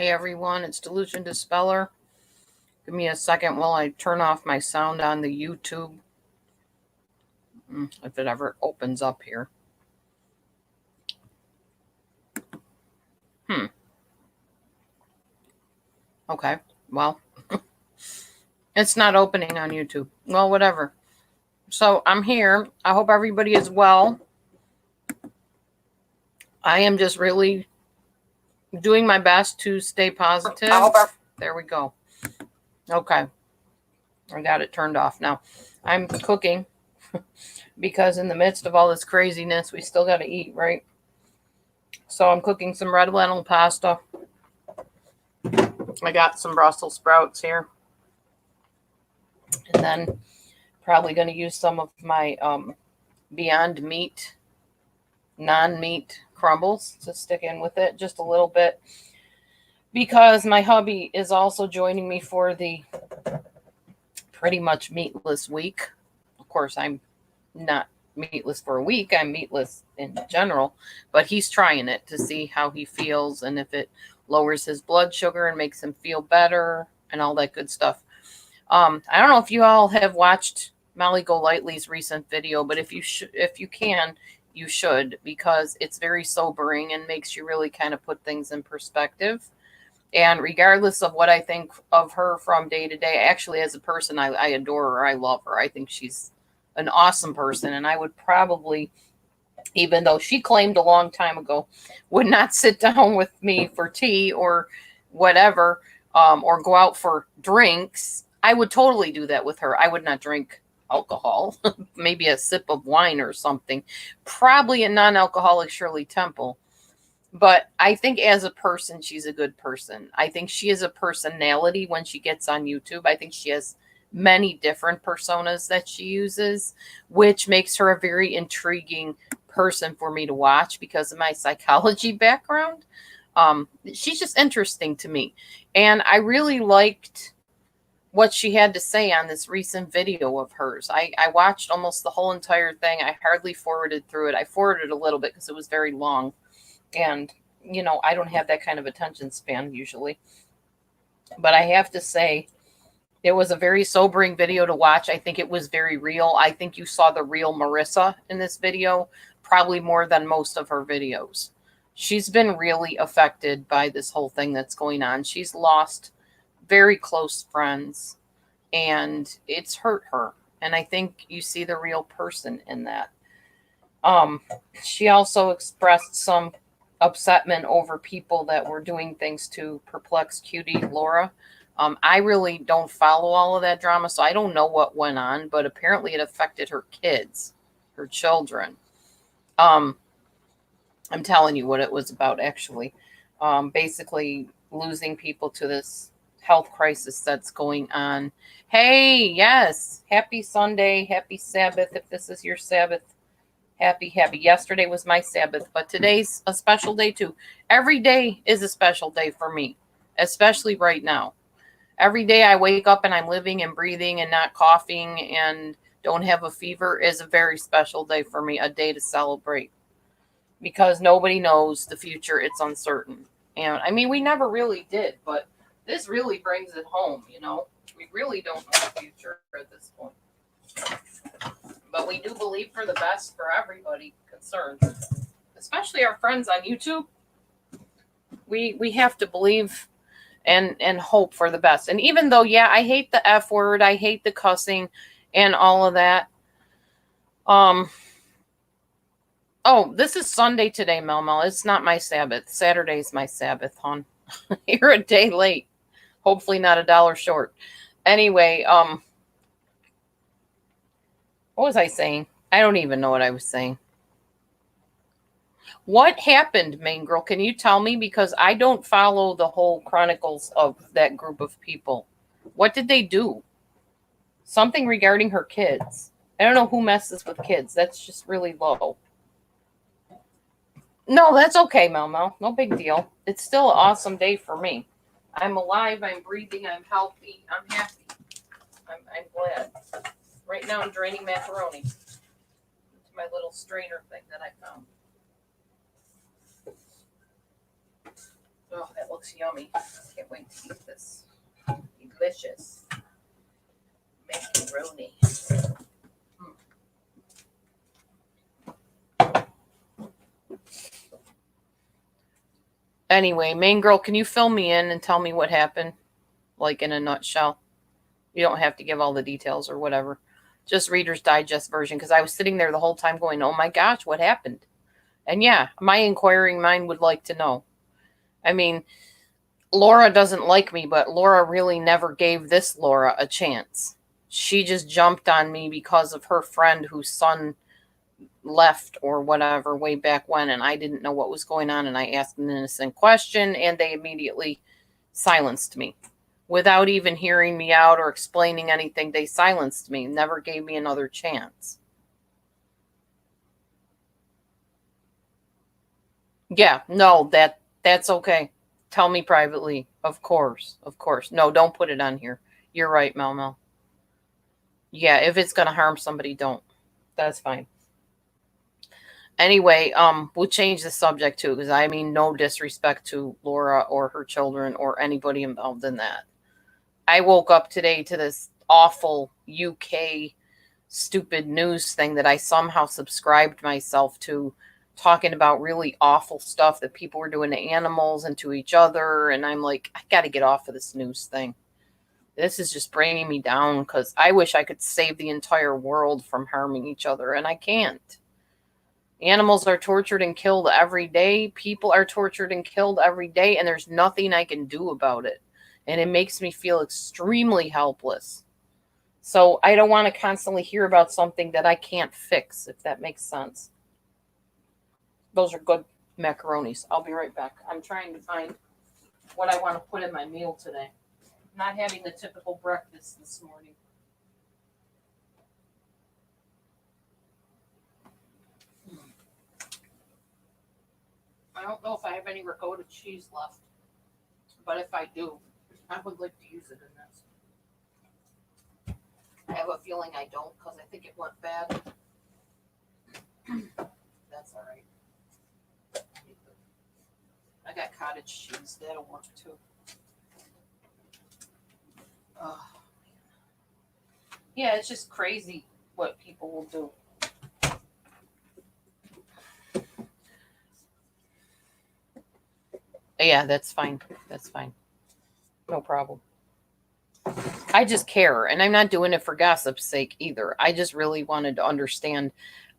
Hey everyone, it's Delusion Dispeller. Give me a second while I turn off my sound on the YouTube. If it ever opens up here. Okay, well, it's not opening on YouTube. Well, whatever. So I'm here. I hope everybody is well. I am just really doing my best to stay positive. There we go. Okay. I got it turned off now. I'm cooking because in the midst of all this craziness, we still got to eat, right? So I'm cooking some red lentil pasta. I got some Brussels sprouts here. And then probably going to use some of my Beyond Meat, non-meat crumbles to stick in with it just a little bit. Because my hubby is also joining me for the pretty much meatless week. Of course, I'm not meatless for a week. I'm meatless in general. But he's trying it to see how he feels and if it lowers his blood sugar and makes him feel better and all that good stuff. I don't know if you all have watched Molly Golightly's recent video, but if you can, you should, because it's very sobering and makes you really kind of put things in perspective. And regardless of what I think of her from day to day, actually as a person, I adore her. I love her. I think she's an awesome person. And I would probably, even though she claimed a long time ago, would not sit down with me for tea or whatever, or go out for drinks, I would totally do that with her. I would not drink alcohol, maybe a sip of wine or something, probably a non-alcoholic Shirley Temple. But I think as a person, she's a good person. I think she is a personality when she gets on YouTube. I think she has many different personas that she uses, which makes her a very intriguing person for me to watch because of my psychology background. She's just interesting to me. And I really liked what she had to say on this recent video of hers. I watched almost the whole entire thing. I hardly forwarded through it. I forwarded a little bit because it was very long. And, you know, I don't have that kind of attention span usually. But I have to say, it was a very sobering video to watch. I think it was very real. I think you saw the real Marissa in this video, probably more than most of her videos. She's been really affected by this whole thing that's going on. She's lost very close friends, and it's hurt her. And I think you see the real person in that. She also expressed some upsetment over people that were doing things to perplex cutie Laura. I really don't follow all of that drama, so I don't know what went on, but apparently it affected her kids, her children. I'm telling you what it was about, actually. Basically losing people to this health crisis that's going on. Hey, yes, happy Sunday, happy Sabbath, if this is your Sabbath. Happy. Yesterday was my Sabbath, but today's a special day too. Every day is a special day for me, especially right now. Every day I wake up and I'm living and breathing and not coughing and don't have a fever is a very special day for me, a day to celebrate. Because nobody knows the future, it's uncertain. And I mean, we never really did, but this really brings it home, you know. We really don't know the future at this point. But we do believe for the best for everybody concerned, especially our friends on YouTube. We have to believe and hope for the best. And even though, yeah, I hate the F word, I hate the cussing and all of that. Oh, this is Sunday today, Mel. It's not my Sabbath. Saturday's my Sabbath, hon. You're a day late. Hopefully not $1 short. Anyway, what was I saying? I don't even know what I was saying. What happened, Main Girl? Can you tell me? Because I don't follow the whole chronicles of that group of people. What did they do? Something regarding her kids. I don't know who messes with kids. That's just really low. No, that's okay, Mel. No big deal. It's still an awesome day for me. I'm alive. I'm breathing. I'm healthy. I'm happy. I'm glad. Right now I'm draining macaroni into my little strainer thing that I found. Oh, that looks looks yummy. Can't wait to eat this. Delicious macaroni. Anyway, main girl, can you fill me in and tell me what happened? Like in a nutshell. You don't have to give all the details or whatever. Just Reader's Digest version, because I was sitting there the whole time going, oh my gosh, what happened? And yeah, my inquiring mind would like to know. I mean, Laura doesn't like me, but Laura really never gave this Laura a chance. She just jumped on me because of her friend whose son left or whatever way back when, and I didn't know what was going on, and I asked an innocent question, and they immediately silenced me. Without even hearing me out or explaining anything, they silenced me, never gave me another chance. Yeah, no, that's okay. Tell me privately. Of course. Of course. No, don't put it on here. You're right, Mel Mel. Yeah, if it's gonna harm somebody, don't. That's fine. Anyway, we'll change the subject too, because I mean no disrespect to Laura or her children or anybody involved in that. I woke up today to this awful UK stupid news thing that I somehow subscribed myself to, talking about really awful stuff that people were doing to animals and to each other. And I'm like, I got to get off of this news thing. This is just bringing me down, because I wish I could save the entire world from harming each other, and I can't. Animals are tortured and killed every day. People are tortured and killed every day, and there's nothing I can do about it. And it makes me feel extremely helpless. So I don't want to constantly hear about something that I can't fix, if that makes sense. Those are good macaronis. I'll be right back. I'm trying to find what I want to put in my meal today. Not having the typical breakfast this morning. I don't know if I have any ricotta cheese left, but if I do, I would like to use it in this. I have a feeling I don't, because I think it went bad. That's all right. I got cottage cheese. That'll work too. Oh, yeah, it's just crazy what people will do. Yeah, that's fine. That's fine. No problem. I just care, and I'm not doing it for gossip's sake either. I just really wanted to understand.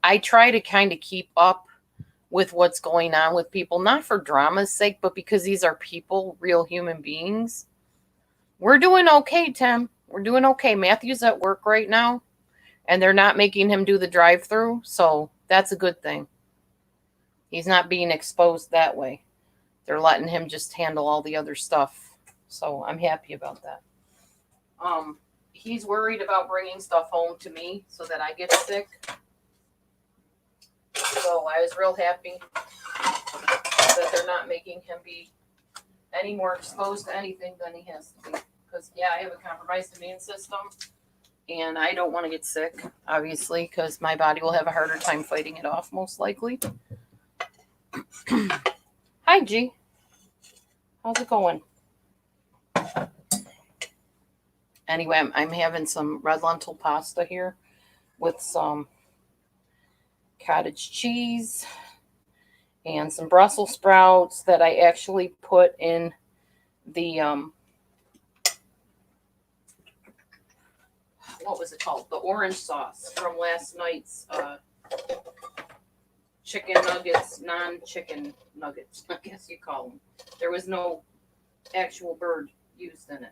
I try to kind of keep up with what's going on with people, not for drama's sake, but because these are people, real human beings. We're doing okay, Tim. We're doing okay. Matthew's at work right now, and they're not making him do the drive-through, so that's a good thing. He's not being exposed that way. They're letting him just handle all the other stuff. So I'm happy about that. He's worried about bringing stuff home to me so that I get sick. So I was real happy that they're not making him be any more exposed to anything than he has to be. Because, yeah, I have a compromised immune system, and I don't want to get sick, obviously, because my body will have a harder time fighting it off, most likely. Hi, G. How's it going? Anyway, I'm having some red lentil pasta here with some cottage cheese and some Brussels sprouts that I actually put in the what was it called? The orange sauce from last night's chicken nuggets, non-chicken nuggets, I guess you call them. There was no actual bird used in it.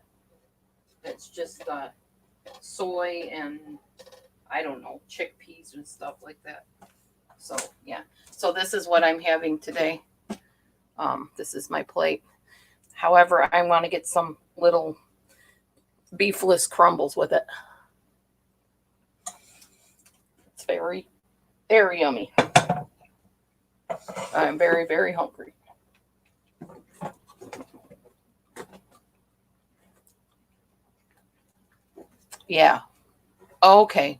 It's just soy and, I don't know, chickpeas and stuff like that. So, yeah. So this is what I'm having today. This is my plate. However, I want to get some little beefless crumbles with it. It's very, very yummy. I'm very, very hungry. Yeah. Okay.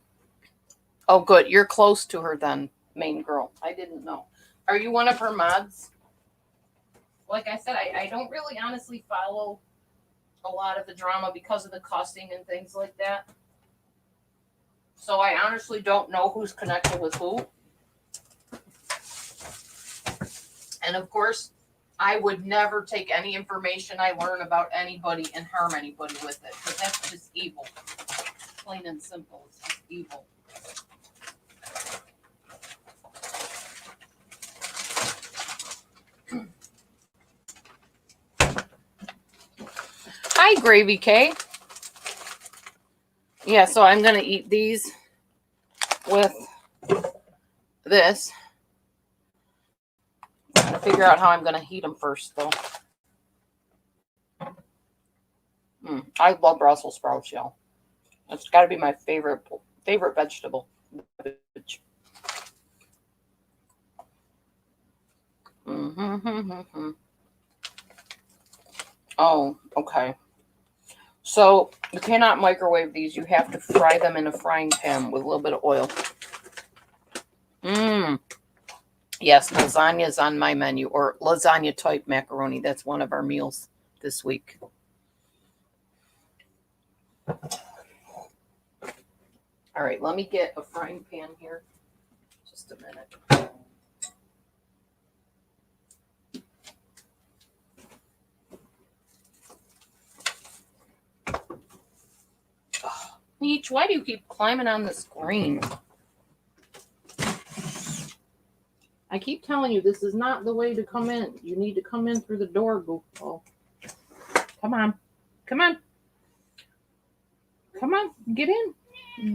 Oh, good. You're close to her then, main girl. I didn't know. Are you one of her mods? like I said, I don't really honestly follow a lot of the drama because of the cussing and things like that. So I honestly don't know who's connected with who. And of course, I would never take any information I learn about anybody and harm anybody with it, because that's just evil. Plain and simple. It's just evil. Hi, Gravy K. Yeah, so I'm going to eat these with this. I'm going to figure out how I'm going to heat them first, though. I love Brussels sprouts, y'all. It's got to be my favorite vegetable. Oh, okay. So you cannot microwave these. You have to fry them in a frying pan with a little bit of oil. Yes, lasagna is on my menu, or lasagna type macaroni. That's one of our meals this week. All right, let me get a frying pan here. Just a minute. Peach, why do you keep climbing on the screen? I keep telling you, this is not the way to come in. You need to come in through the door, goofball. Come on. Come on. Come on. Get in.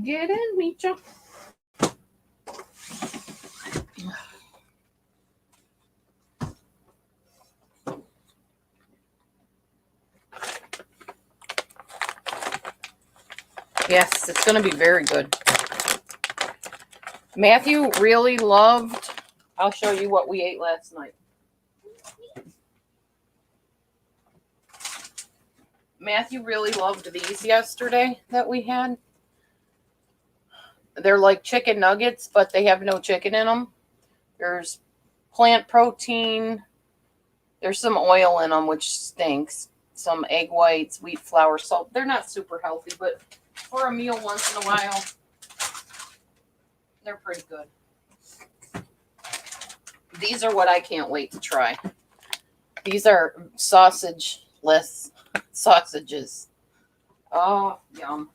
Get in, Micha. Yes, it's going to be very good. Matthew really loved, I'll show you what we ate last night. Matthew really loved these yesterday that we had. They're like chicken nuggets, but they have no chicken in them. There's plant protein. There's some oil in them, which stinks. Some egg whites, wheat flour, salt. They're not super healthy, but for a meal once in a while, they're pretty good. These are what I can't wait to try. These are sausage-less sausages. Oh, yum.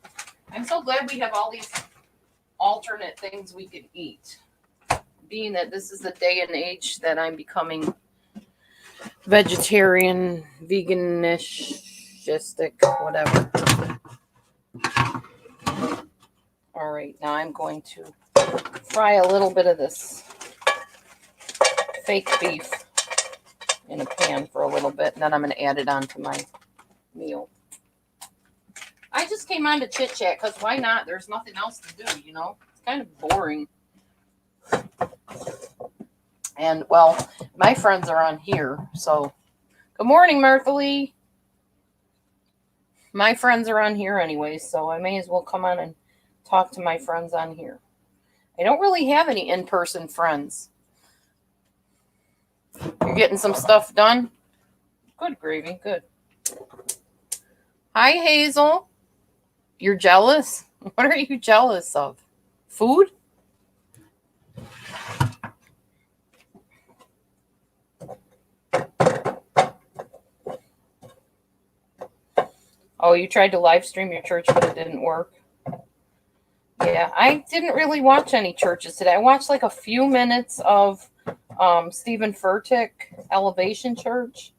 I'm so glad we have all these alternate things we could eat. Being that this is the day and age that I'm becoming vegetarian, veganistic, whatever. All right, now I'm going to fry a little bit of this fake beef in a pan for a little bit, and then I'm going to add it onto my meal. I just came on to chit chat because why not? There's nothing else to do, you know? It's kind of boring. And, well, my friends are on here, so good morning, Martha Lee. My friends are on here anyway, so I may as well come on and talk to my friends on here. I don't really have any in-person friends. You're getting some stuff done? Good, Gravy, good. Hi, Hazel. You're jealous? What are you jealous of? Food? Oh, you tried to live stream your church, but it didn't work. Yeah, I didn't really watch any churches today. I watched like a few minutes of Stephen Furtick, Elevation Church.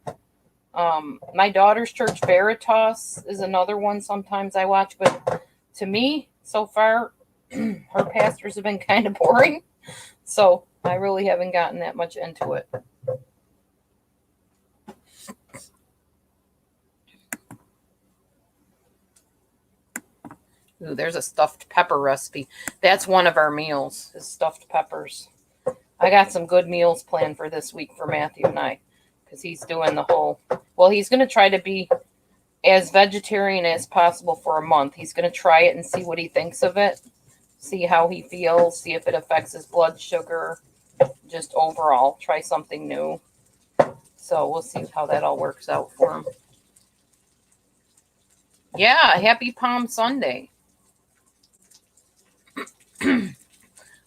My daughter's church, Veritas, is another one sometimes I watch. But to me, so far, her pastors have been kind of boring. So I really haven't gotten that much into it. Ooh, there's a stuffed pepper recipe. That's one of our meals, is stuffed peppers. I got some good meals planned for this week for Matthew and I, because he's doing the whole, well, he's going to try to be as vegetarian as possible for a month. He's going to try it and see what he thinks of it, see how he feels, see if it affects his blood sugar, just overall, try something new. So we'll see how that all works out for him. Yeah, happy Palm Sunday.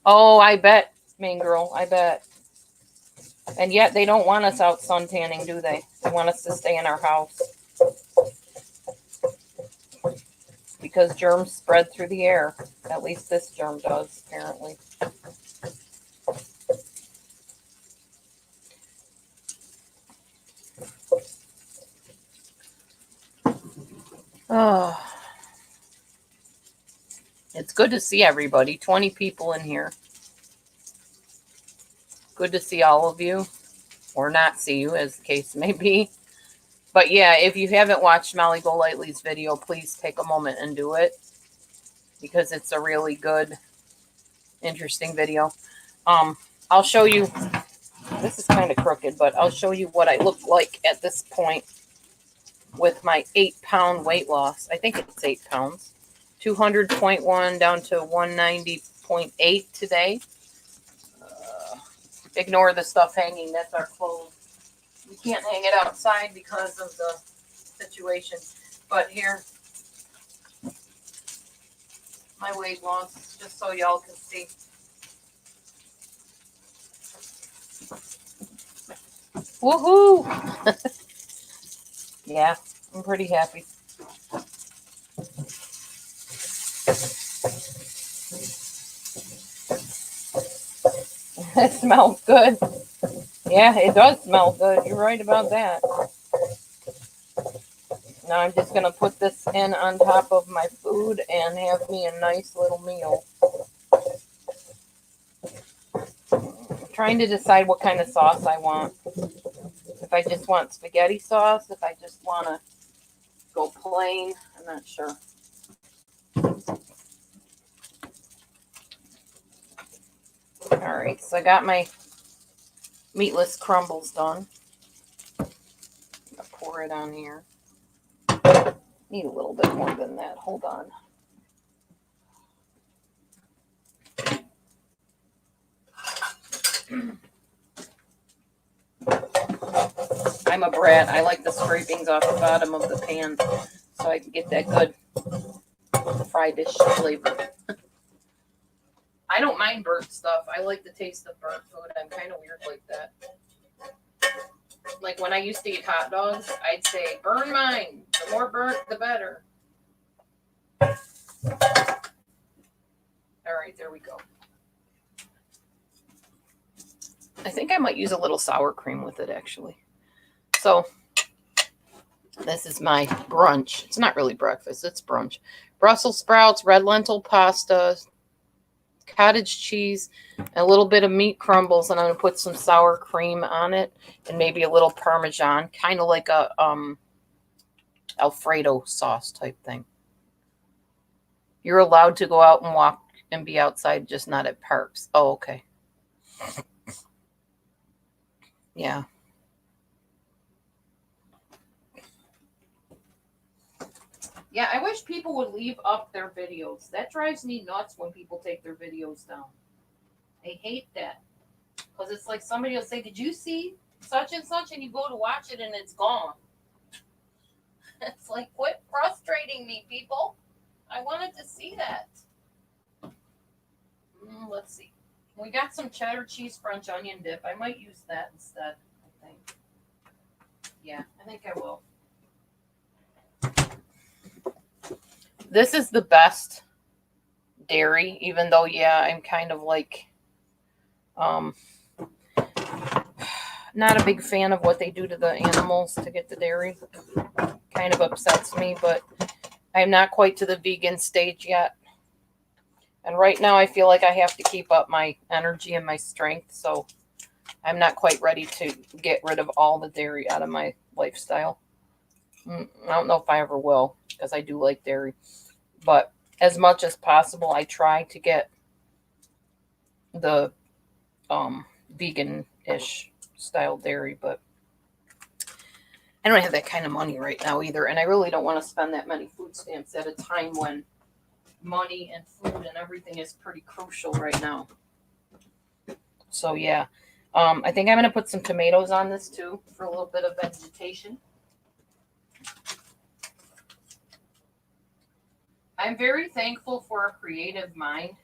Oh, I bet, Main Girl, I bet. And yet they don't want us out sun tanning, do they? They want us to stay in our house. Because germs spread through the air. At least this germ does, apparently. Oh, it's good to see everybody. 20 people in here. Good to see all of you. Or not see you, as the case may be. But yeah, if you haven't watched Molly Golightly's video, please take a moment and do it. Because it's a really good, interesting video. I'll show you. This is kind of crooked, but I'll show you what I look like at this point with my 8-pound weight loss. I think it's 8 pounds. 200.1 down to 190.8 today. Ignore the stuff hanging. That's our clothes. We can't hang it outside because of the situation. But here, my weight loss, just so y'all can see. Woohoo! Yeah, I'm pretty happy. It smells good. Yeah, it does smell good. You're right about that. Now I'm just going to put this in on top of my food and have me a nice little meal. I'm trying to decide what kind of sauce I want. If I just want spaghetti sauce, if I just want to go plain, I'm not sure. All right, so I got my meatless crumbles done. I'm gonna pour it on here. Need a little bit more than that. Hold on. I'm a brat. I like the scrapings off the bottom of the pan so I can get that good fried dish flavor. I don't mind burnt stuff. I like the taste of burnt food. I'm kind of weird like that. Like when I used to eat hot dogs, I'd say, burn mine. The more burnt, the better. All right, there we go. I think I might use a little sour cream with it, actually. So this is my brunch. It's not really breakfast. It's brunch. Brussels sprouts, red lentil pasta, cottage cheese, and a little bit of meat crumbles, and I'm going to put some sour cream on it and maybe a little Parmesan, kind of like a Alfredo sauce type thing. You're allowed to go out and walk and be outside, just not at parks. Oh, okay. Yeah. Yeah, I wish people would leave up their videos. That drives me nuts when people take their videos down. I hate that. Because it's like somebody will say, did you see such and such? And you go to watch it and it's gone. It's like, quit frustrating me, people. I wanted to see that. Let's see. We got some cheddar cheese French onion dip. I might use that instead, I think. Yeah, I think I will. This is the best dairy, even though, yeah, I'm kind of like, not a big fan of what they do to the animals to get the dairy. Kind of upsets me, but I'm not quite to the vegan stage yet. And right now I feel like I have to keep up my energy and my strength, so I'm not quite ready to get rid of all the dairy out of my lifestyle. I don't know if I ever will, because I do like dairy. But as much as possible, I try to get the vegan-ish style dairy, but I don't have that kind of money right now either, and I really don't want to spend that many food stamps at a time when money and food and everything is pretty crucial right now. So yeah, I think I'm going to put some tomatoes on this too for a little bit of vegetation. I'm very thankful for a creative mind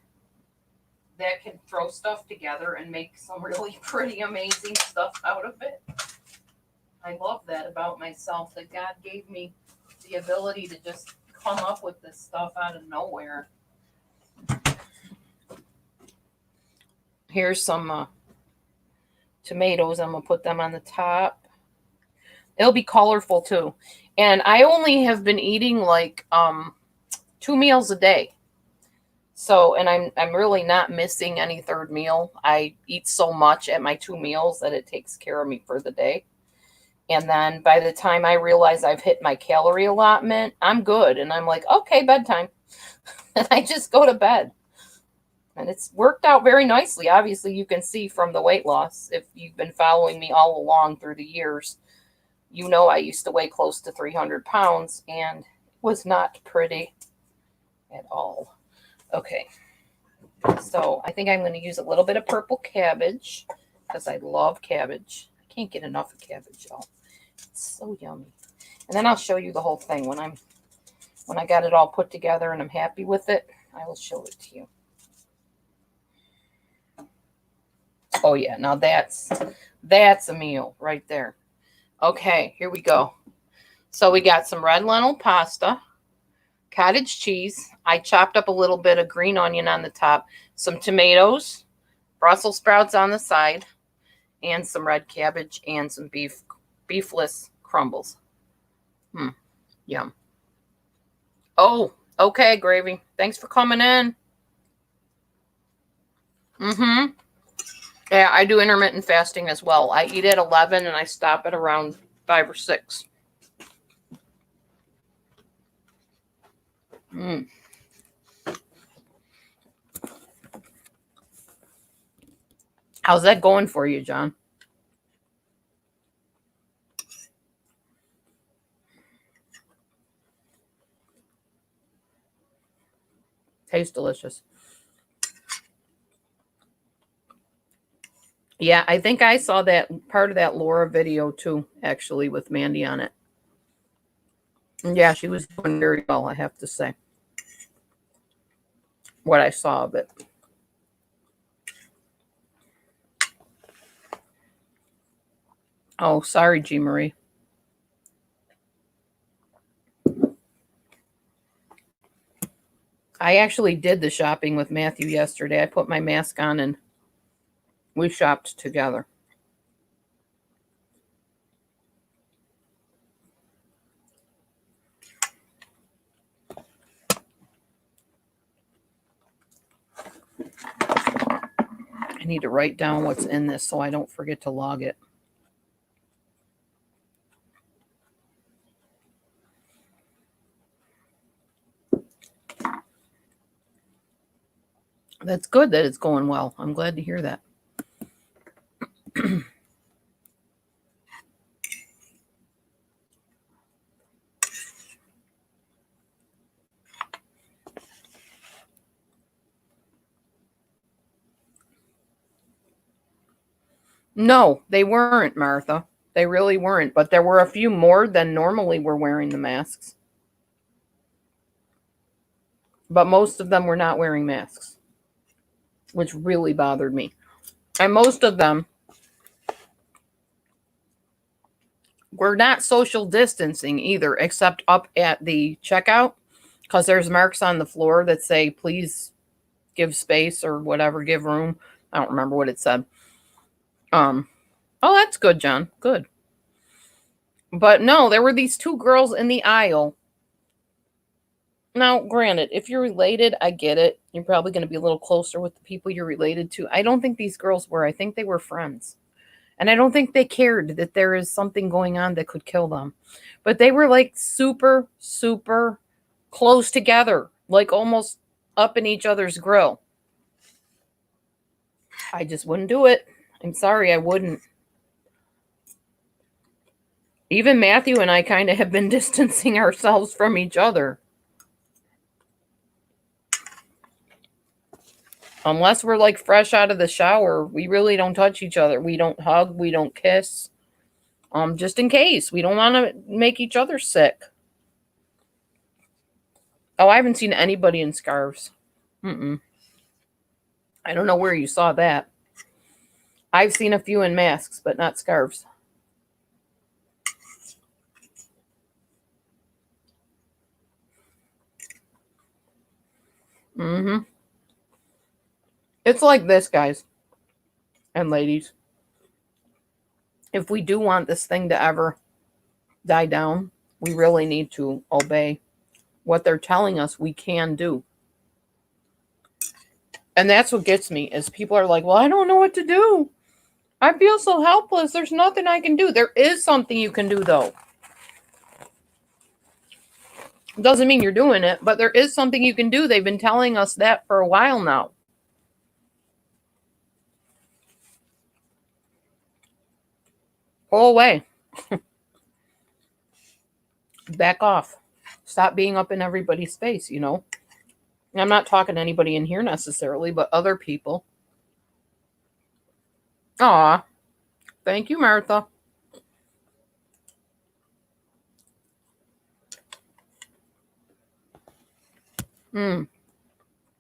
that can throw stuff together and make some really pretty amazing stuff out of it. I love that about myself, that God gave me the ability to just come up with this stuff out of nowhere. Here's some tomatoes. I'm going to put them on the top. It'll be colorful too. And I only have been eating like 2 meals a day. So, and I'm really not missing any third meal. I eat so much at my 2 meals that it takes care of me for the day. And then by the time I realize I've hit my calorie allotment, I'm good. And I'm like, okay, bedtime. And I just go to bed. And it's worked out very nicely. Obviously, you can see from the weight loss. If you've been following me all along through the years, you know I used to weigh close to 300 pounds and it was not pretty at all. Okay. So I think I'm going to use a little bit of purple cabbage because I love cabbage. I can't get enough of cabbage, y'all. It's so yummy. And then I'll show you the whole thing when I got it all put together and I'm happy with it. I will show it to you. Oh yeah, now that's a meal right there. Okay, here we go. So we got some red lentil pasta, cottage cheese. I chopped up a little bit of green onion on the top, some tomatoes, Brussels sprouts on the side, and some red cabbage and some beefless crumbles. Yum. Oh, okay, gravy. Thanks for coming in. Yeah, I do intermittent fasting as well. I eat at 11 and I stop at around 5 or 6. How's that going for you, John? Tastes delicious. Yeah, I think I saw that part of that Laura video too, actually, with Mandy on it. And yeah, she was doing very well, I have to say. What I saw of it. Oh, sorry, G. Marie. I actually did the shopping with Matthew yesterday. I put my mask on and we shopped together. I need to write down what's in this so I don't forget to log it. That's good that it's going well. I'm glad to hear that. No, they weren't, Martha. They really weren't. But there were a few more than normally were wearing the masks. But most of them were not wearing masks, which really bothered me. And most of them were not social distancing either, except up at the checkout, because there's marks on the floor that say, please give space or whatever, give room. I don't remember what it said. Oh, that's good, John. Good. But no, there were these 2 girls in the aisle. Now, granted, if you're related, I get it. You're probably going to be a little closer with the people you're related to. I don't think these girls were. I think they were friends. And I don't think they cared that there is something going on that could kill them. But they were like super, super close together, like almost up in each other's grill. I just wouldn't do it. I'm sorry, I wouldn't. Even Matthew and I kind of have been distancing ourselves from each other. Unless we're like fresh out of the shower, we really don't touch each other. We don't hug, we don't kiss. Just in case. We don't want to make each other sick. Oh, I haven't seen anybody in scarves. Mm-mm. I don't know where you saw that. I've seen a few in masks, but not scarves. Mm-hmm. It's like this, guys and ladies. If we do want this thing to ever die down, we really need to obey what they're telling us we can do. And that's what gets me is people are like, well, I don't know what to do. I feel so helpless. There's nothing I can do. There is something you can do, though. Doesn't mean you're doing it, but there is something you can do. They've been telling us that for a while now. Go away. Back off. Stop being up in everybody's face, you know. I'm not talking to anybody in here necessarily, but other people. Aw. Thank you, Martha.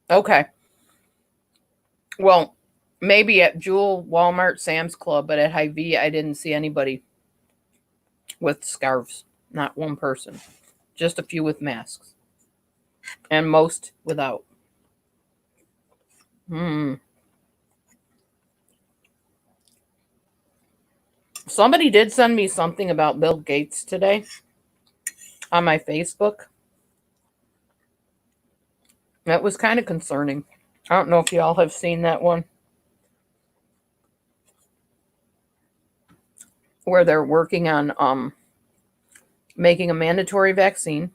Okay. Well, maybe at Jewel, Walmart, Sam's Club, but at Hy-Vee, I didn't see anybody with scarves. Not one person. Just a few with masks. And most without. Somebody did send me something about Bill Gates today on my Facebook. That was kind of concerning. I don't know if y'all have seen that one. Where they're working on making a mandatory vaccine.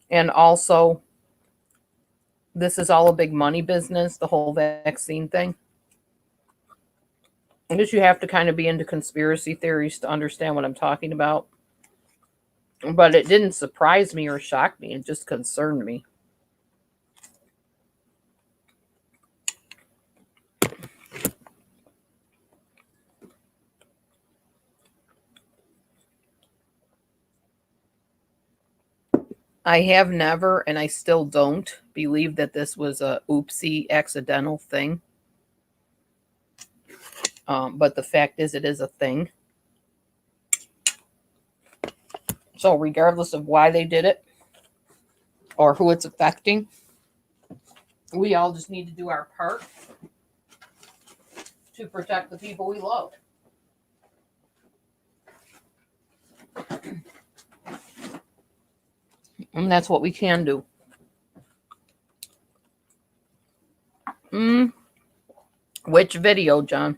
And also, this is all a big money business, the whole vaccine thing. I guess you have to kind of be into conspiracy theories to understand what I'm talking about. But it didn't surprise me or shock me. It just concerned me. I have never, and I still don't, believe that this was a oopsie accidental thing. But the fact is, it is a thing. So regardless of why they did it or who it's affecting, we all just need to do our part to protect the people we love. And that's what we can do. Which video, John?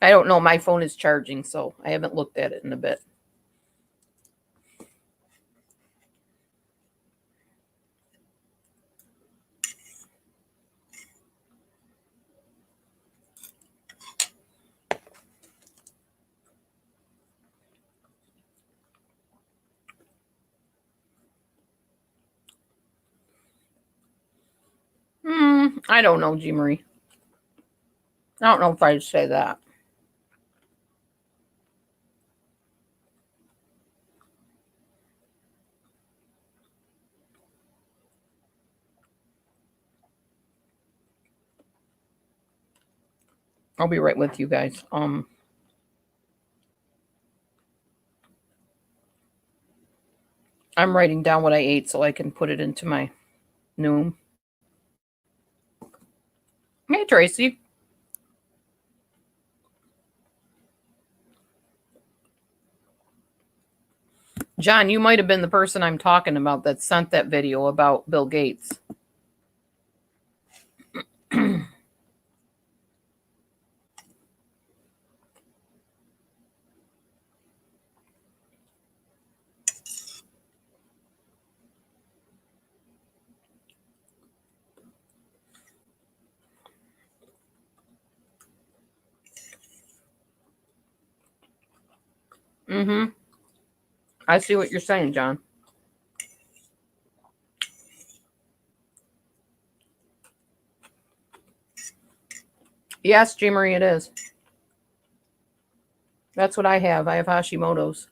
I don't know. My phone is charging, so I haven't looked at it in a bit. I don't know, G. Marie. I don't know if I'd say that. I'll be right with you guys. I'm writing down what I ate so I can put it into my Noom. Hey, Tracy. John, you might have been the person I'm talking about that sent that video about Bill Gates. I see what you're saying, John. Yes, G. Marie, it is. That's what I have. I have Hashimoto's.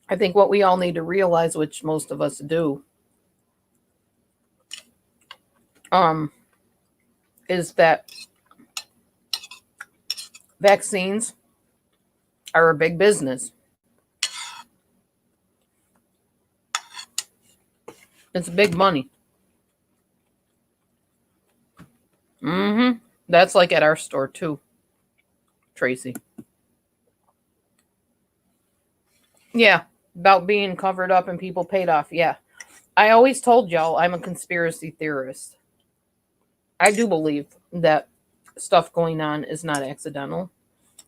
I think what we all need to realize, which most of us do, is that vaccines are a big business. It's big money. That's like at our store too, Tracy. Yeah, about being covered up and people paid off. Yeah. I always told y'all I'm a conspiracy theorist. I do believe that stuff going on is not accidental.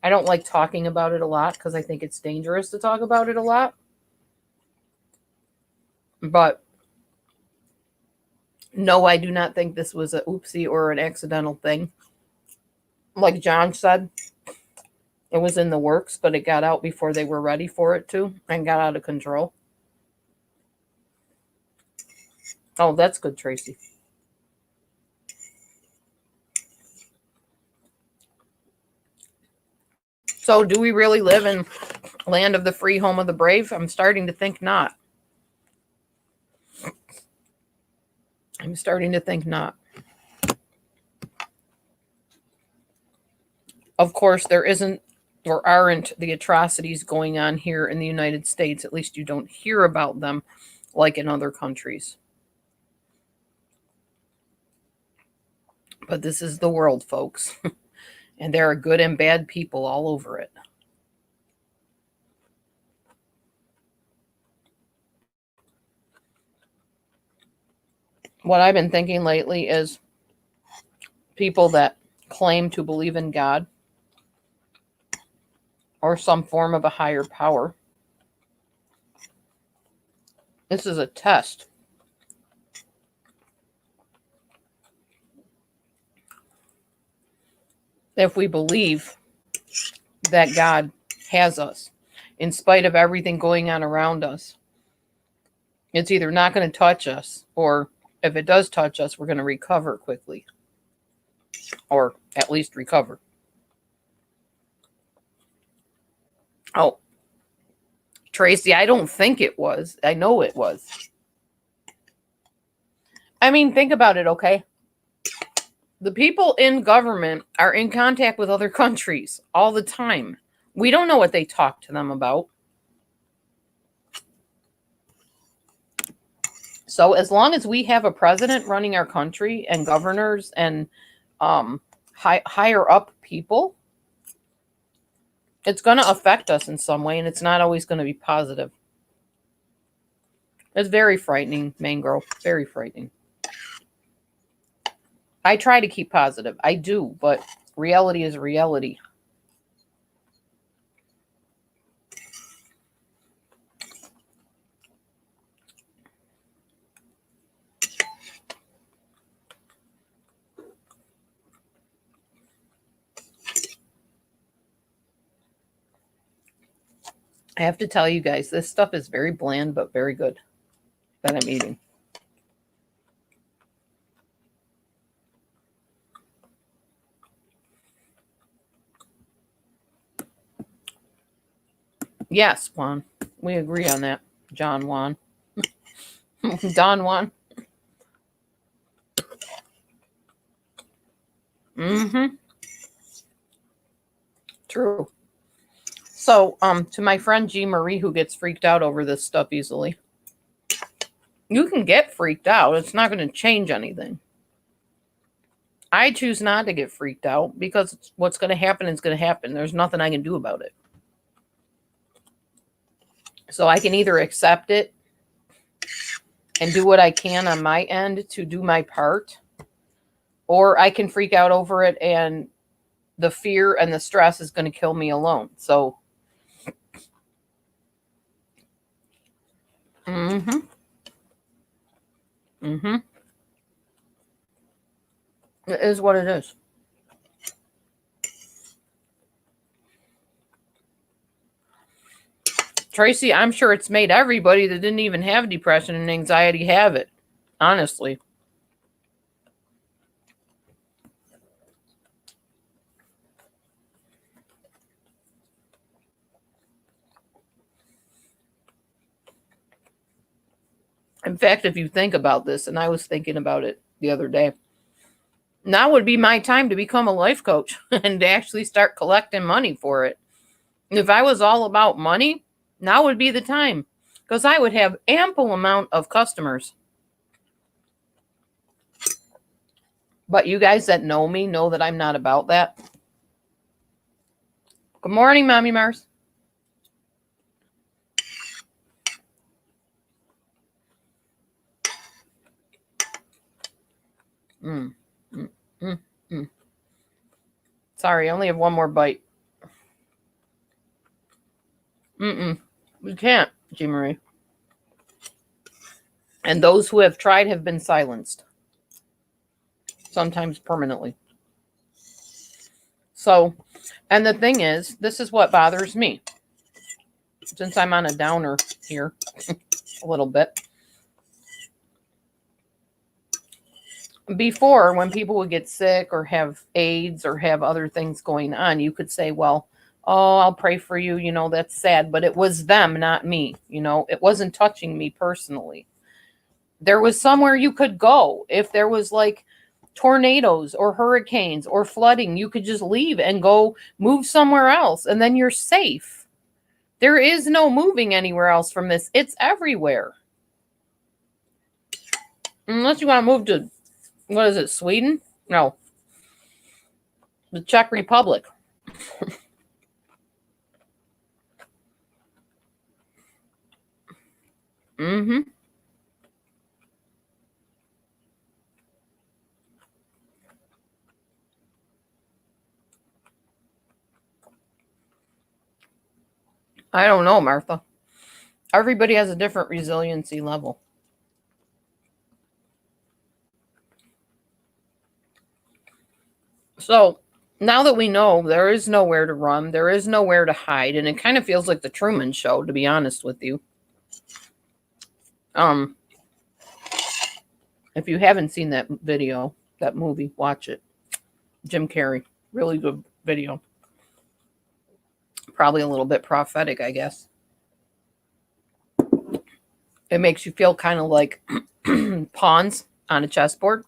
I don't like talking about it a lot because I think it's dangerous to talk about it a lot. But no, I do not think this was a oopsie or an accidental thing. Like John said, it was in the works, but it got out before they were ready for it to and got out of control. Oh, that's good, Tracy. So, do we really live in land of the free, home of the brave? I'm starting to think not. I'm starting to think not. Of course, there isn't or aren't the atrocities going on here in the United States. At least you don't hear about them like in other countries. But this is the world, folks. And there are good and bad people all over it. What I've been thinking lately is people that claim to believe in God or some form of a higher power. This is a test. If we believe that God has us, in spite of everything going on around us, it's either not going to touch us, or if it does touch us, we're going to recover quickly. Or at least recover. Oh, Tracy, I don't think it was. I know it was. I mean, think about it, okay? The people in government are in contact with other countries all the time. We don't know what they talk to them about. So as long as we have a president running our country and governors and higher up people, it's going to affect us in some way, and it's not always going to be positive. It's very frightening, main girl. Very frightening. I try to keep positive. I do, but reality is reality. I have to tell you guys, this stuff is very bland, but very good that I'm eating. Yes, Juan. We agree on that. John Juan. Don Juan. Mm-hmm. True. So, to my friend G. Marie, who gets freaked out over this stuff easily, you can get freaked out. It's not going to change anything. I choose not to get freaked out because what's going to happen is going to happen. There's nothing I can do about it. So I can either accept it and do what I can on my end to do my part, or I can freak out over it and the fear and the stress is going to kill me alone. So, mm-hmm. It is what it is. Tracy, I'm sure it's made everybody that didn't even have depression and anxiety have it. Honestly. In fact, if you think about this, and I was thinking about it the other day, now would be my time to become a life coach and to actually start collecting money for it. If I was all about money, now would be the time because I would have ample amount of customers. But you guys that know me know that I'm not about that. Good morning, Mommy Mars. Mm, mm, mm, mm. Sorry, I only have one more bite. We can't, Jean Marie. And those who have tried have been silenced, sometimes permanently. So, and the thing is, this is what bothers me. Since I'm on a downer here a little bit. Before, when people would get sick or have AIDS or have other things going on, you could say, well, oh, I'll pray for you. You know, that's sad. But it was them, not me. You know, it wasn't touching me personally. There was somewhere you could go. If there was like tornadoes or hurricanes or flooding, you could just leave and go move somewhere else. And then you're safe. There is no moving anywhere else from this. It's everywhere. Unless you want to move to, what is it, Sweden? No. The Czech Republic. Mm-hmm. I don't know, Martha. Everybody has a different resiliency level. So now that we know there is nowhere to run, there is nowhere to hide, and it kind of feels like the Truman Show, to be honest with you. If you haven't seen that video, that movie, watch it. Jim Carrey, really good video. Probably a little bit prophetic, I guess. It makes you feel kind of like pawns on a chessboard.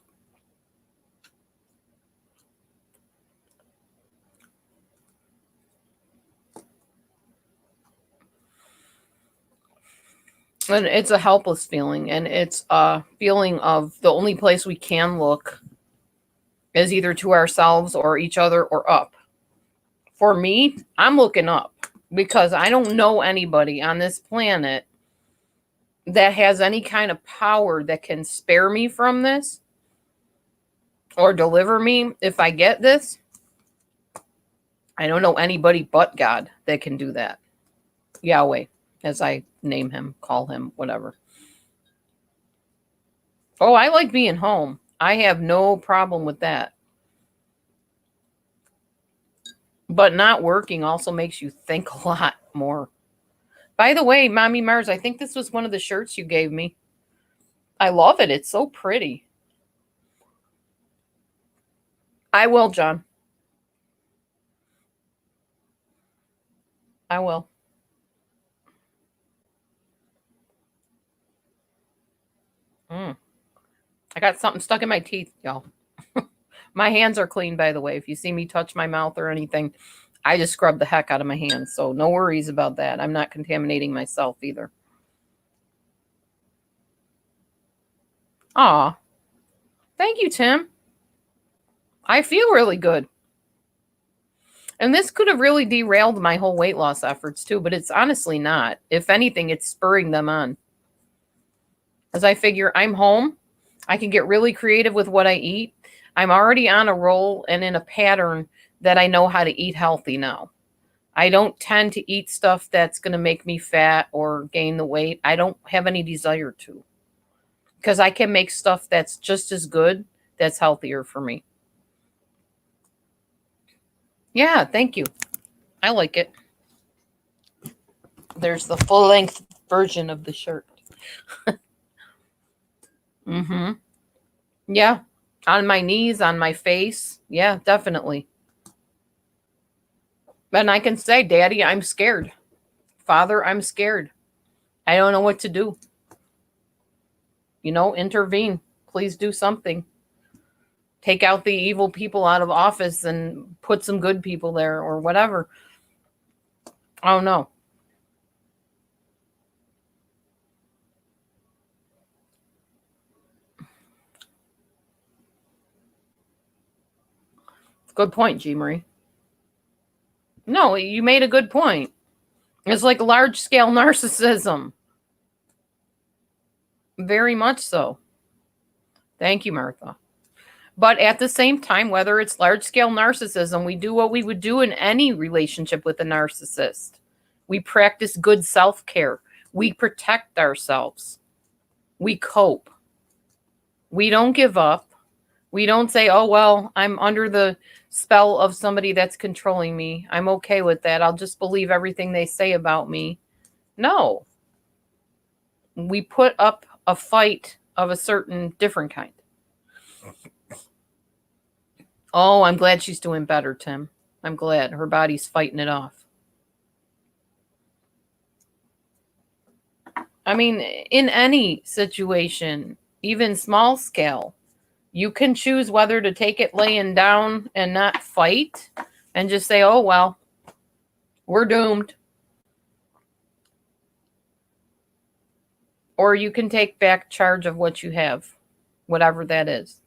And it's a helpless feeling, and it's a feeling of the only place we can look is either to ourselves or each other or up. For me, I'm looking up because I don't know anybody on this planet that has any kind of power that can spare me from this or deliver me if I get this. I don't know anybody but God that can do that. Yahweh, as I name him, call him, whatever. Oh, I like being home. I have no problem with that. But not working also makes you think a lot more. By the way, Mommy Mars, I think this was one of the shirts you gave me. I love it. It's so pretty. I will, John. I will. I got something stuck in my teeth, y'all. My hands are clean, by the way. If you see me touch my mouth or anything, I just scrub the heck out of my hands. So no worries about that. I'm not contaminating myself either. Aw. Thank you, Tim. I feel really good. And this could have really derailed my whole weight loss efforts too, but it's honestly not. If anything, it's spurring them on. As I figure I'm home, I can get really creative with what I eat. I'm already on a roll and in a pattern that I know how to eat healthy now. I don't tend to eat stuff that's going to make me fat or gain the weight. I don't have any desire to. Because I can make stuff that's just as good, that's healthier for me. Yeah, thank you. I like it. There's the full length version of the shirt. Mm-hmm. Yeah. On my knees, on my face. Yeah, definitely. And I can say, Daddy, I'm scared. Father, I'm scared. I don't know what to do. Intervene. Please do something. Take out the evil people out of office and put some good people there or whatever. I don't know. Good point, G. Marie. No, you made a good point. It's like large scale narcissism. Very much so. Thank you, Martha. But at the same time, whether it's large scale narcissism, we do what we would do in any relationship with a narcissist. We practice good self care. We protect ourselves. We cope. We don't give up. We don't say, oh, well, I'm under the spell of somebody that's controlling me. I'm okay with that. I'll just believe everything they say about me. No. We put up a fight of a certain different kind. Oh, I'm glad she's doing better, Tim. I'm glad her body's fighting it off. I mean, in any situation, even small scale, you can choose whether to take it laying down and not fight and just say, oh, well, we're doomed. Or you can take back charge of what you have, whatever that is.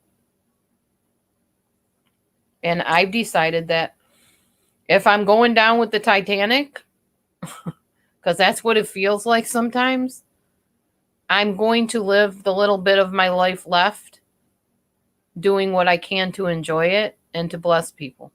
And I've decided that if I'm going down with the Titanic, because that's what it feels like sometimes, I'm going to live the little bit of my life left doing what I can to enjoy it and to bless people.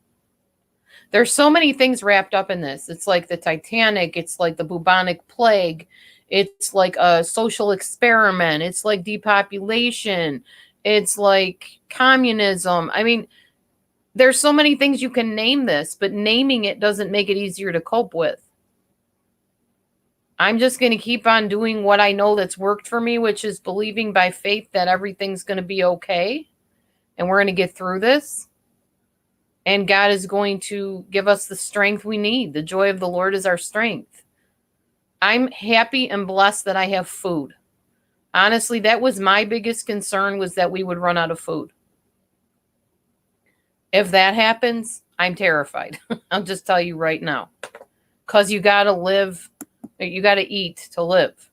There's so many things wrapped up in this. It's like the Titanic. It's like the bubonic plague. It's like a social experiment. It's like depopulation. It's like communism. I mean, there's so many things you can name this, but naming it doesn't make it easier to cope with. I'm just going to keep on doing what I know that's worked for me, which is believing by faith that everything's going to be okay and we're going to get through this. And God is going to give us the strength we need. The joy of the Lord is our strength. I'm happy and blessed that I have food. Honestly, that was my biggest concern, was that we would run out of food. If that happens, I'm terrified. I'll just tell you right now. Because you got to live, you got to eat to live.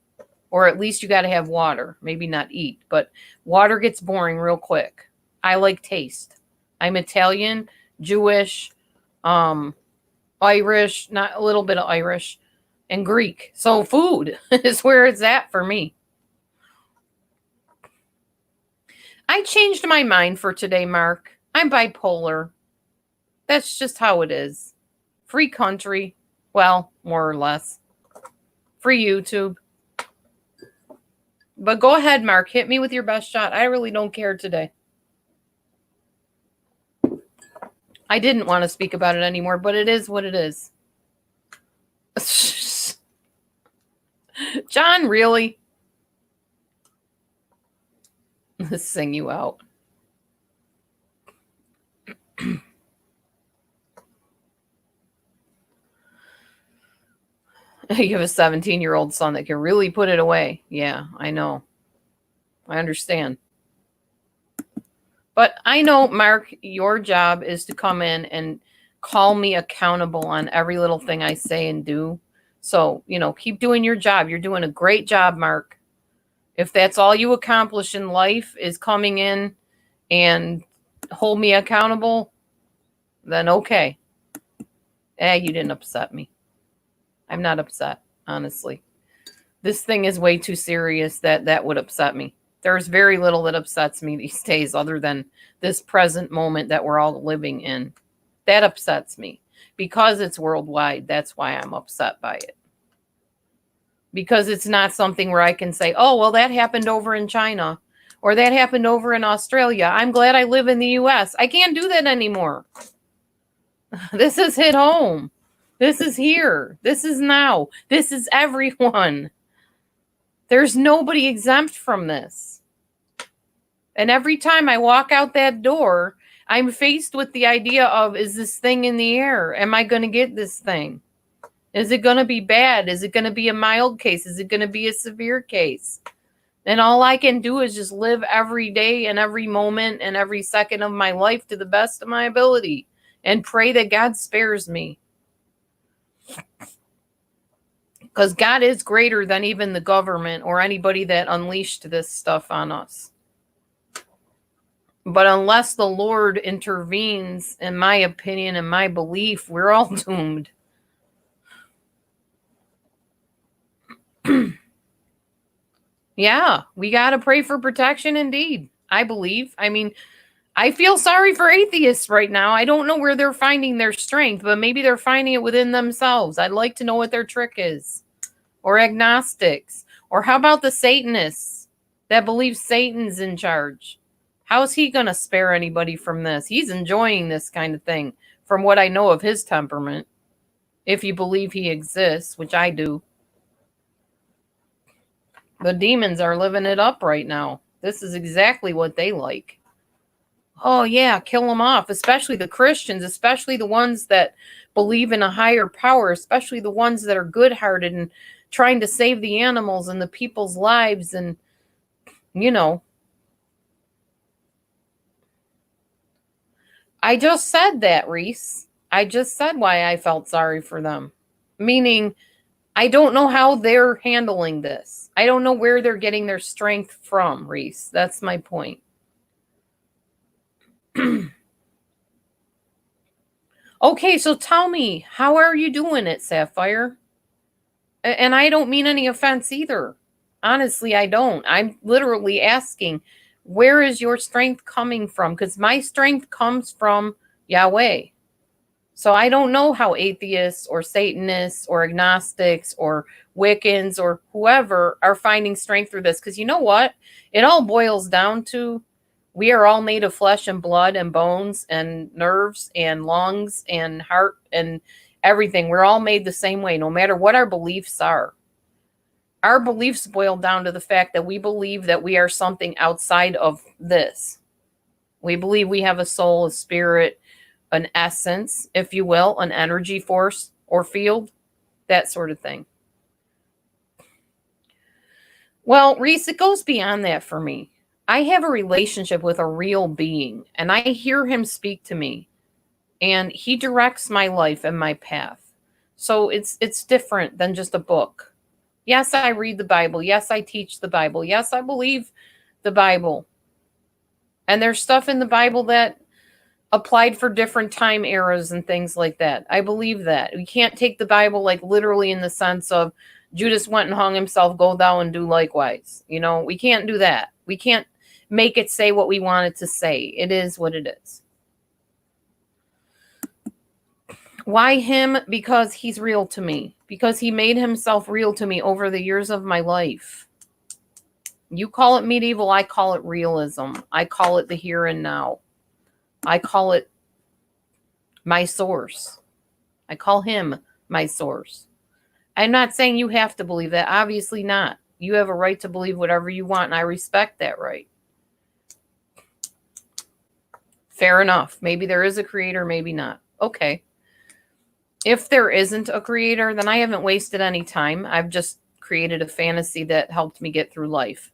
Or at least you got to have water. Maybe not eat, but water gets boring real quick. I like taste. I'm Italian, Jewish, Irish, not a little bit of Irish, and Greek. So food is where it's at for me. I changed my mind for today, Mark. I'm bipolar. That's just how it is. Free country. Well, more or less. Free YouTube. But go ahead, Mark. Hit me with your best shot. I really don't care today. I didn't want to speak about it anymore, but it is what it is. John, really? Let's sing you out. You have a 17-year-old son that can really put it away. Yeah, I know. I understand. But I know, Mark, your job is to come in and call me accountable on every little thing I say and do. So, keep doing your job. You're doing a great job, Mark. If that's all you accomplish in life is coming in and hold me accountable, then okay. You didn't upset me. I'm not upset, honestly. This thing is way too serious that would upset me. There's very little that upsets me these days other than this present moment that we're all living in. That upsets me. Because it's worldwide, that's why I'm upset by it. Because it's not something where I can say, oh, well, that happened over in China or that happened over in Australia. I'm glad I live in the U.S. I can't do that anymore. This is hit home. This is here. This is now. This is everyone. There's nobody exempt from this. And every time I walk out that door, I'm faced with the idea of, is this thing in the air? Am I going to get this thing? Is it going to be bad? Is it going to be a mild case? Is it going to be a severe case? And all I can do is just live every day and every moment and every second of my life to the best of my ability and pray that God spares me. Because God is greater than even the government or anybody that unleashed this stuff on us. But unless the Lord intervenes, in my opinion and my belief, we're all doomed. Yeah, we got to pray for protection indeed, I believe. I mean, I feel sorry for atheists right now. I don't know where they're finding their strength, but maybe they're finding it within themselves. I'd like to know what their trick is. Or agnostics. Or how about the Satanists that believe Satan's in charge? How is he going to spare anybody from this? He's enjoying this kind of thing from what I know of his temperament. If you believe he exists, which I do. The demons are living it up right now. This is exactly what they like. Oh, yeah, kill them off, especially the Christians, especially the ones that believe in a higher power, especially the ones that are good-hearted and trying to save the animals and the people's lives and, you know. I just said that, Reese. I just said why I felt sorry for them. Meaning, I don't know how they're handling this. I don't know where they're getting their strength from, Reese. That's my point. Okay, so tell me, how are you doing it, Sapphire? And I don't mean any offense either. Honestly, I don't. I'm literally asking, where is your strength coming from? Because my strength comes from Yahweh. So I don't know how atheists or Satanists or agnostics or Wiccans or whoever are finding strength through this. Because you know what? It all boils down to we are all made of flesh and blood and bones and nerves and lungs and heart and everything. We're all made the same way, no matter what our beliefs are. Our beliefs boil down to the fact that we believe that we are something outside of this. We believe we have a soul, a spirit, an essence, if you will, an energy force or field, that sort of thing. Well, Reese, it goes beyond that for me. I have a relationship with a real being, and I hear him speak to me, and he directs my life and my path. So it's different than just a book. Yes, I read the Bible. Yes, I teach the Bible. Yes, I believe the Bible. And there's stuff in the Bible that applied for different time eras and things like that. I believe that. We can't take the Bible like literally in the sense of Judas went and hung himself, go thou and do likewise. You know, we can't do that. We can't make it say what we want it to say. It is what it is. Why him? Because he's real to me. Because he made himself real to me over the years of my life. You call it medieval, I call it realism. I call it the here and now. I call it my source. I call him my source. I'm not saying you have to believe that. Obviously not. You have a right to believe whatever you want, and I respect that right. Fair enough. Maybe there is a creator, maybe not. Okay. If there isn't a creator, then I haven't wasted any time. I've just created a fantasy that helped me get through life.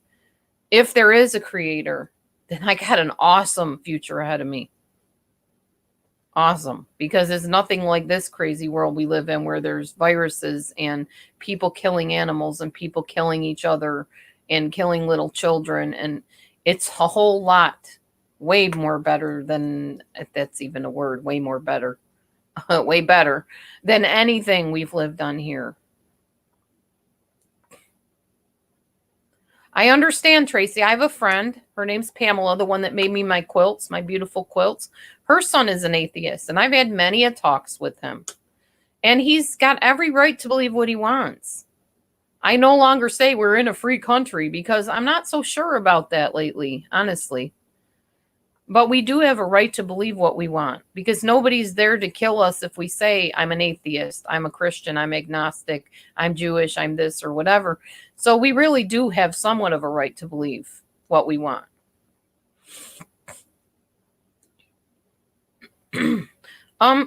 If there is a creator, then I got an awesome future ahead of me. Awesome. Because it's nothing like this crazy world we live in where there's viruses and people killing animals and people killing each other and killing little children. And it's a whole lot way more better than, if that's even a word, way more better. Way better than anything we've lived on here. I understand, Tracy. I have a friend. Her name's Pamela, the one that made me my quilts, my beautiful quilts. Her son is an atheist, and I've had many a talks with him. And he's got every right to believe what he wants. I no longer say we're in a free country because I'm not so sure about that lately, honestly. But we do have a right to believe what we want, because nobody's there to kill us if we say, I'm an atheist, I'm a Christian, I'm agnostic, I'm Jewish, I'm this or whatever. So we really do have somewhat of a right to believe what we want.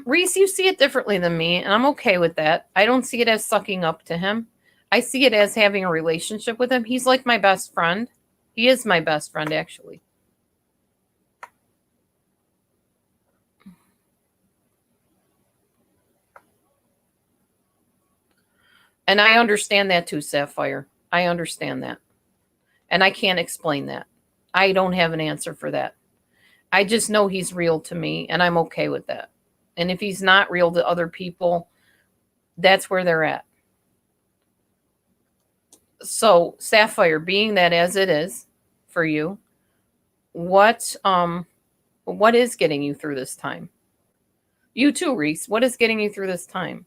Reese, you see it differently than me, and I'm okay with that. I don't see it as sucking up to him. I see it as having a relationship with him. He's like my best friend. He is my best friend, actually. And I understand that too, Sapphire. I understand that. And I can't explain that. I don't have an answer for that. I just know he's real to me, and I'm okay with that. And if he's not real to other people, that's where they're at. So, Sapphire, being that as it is for you, what is getting you through this time? You too, Reese. What is getting you through this time?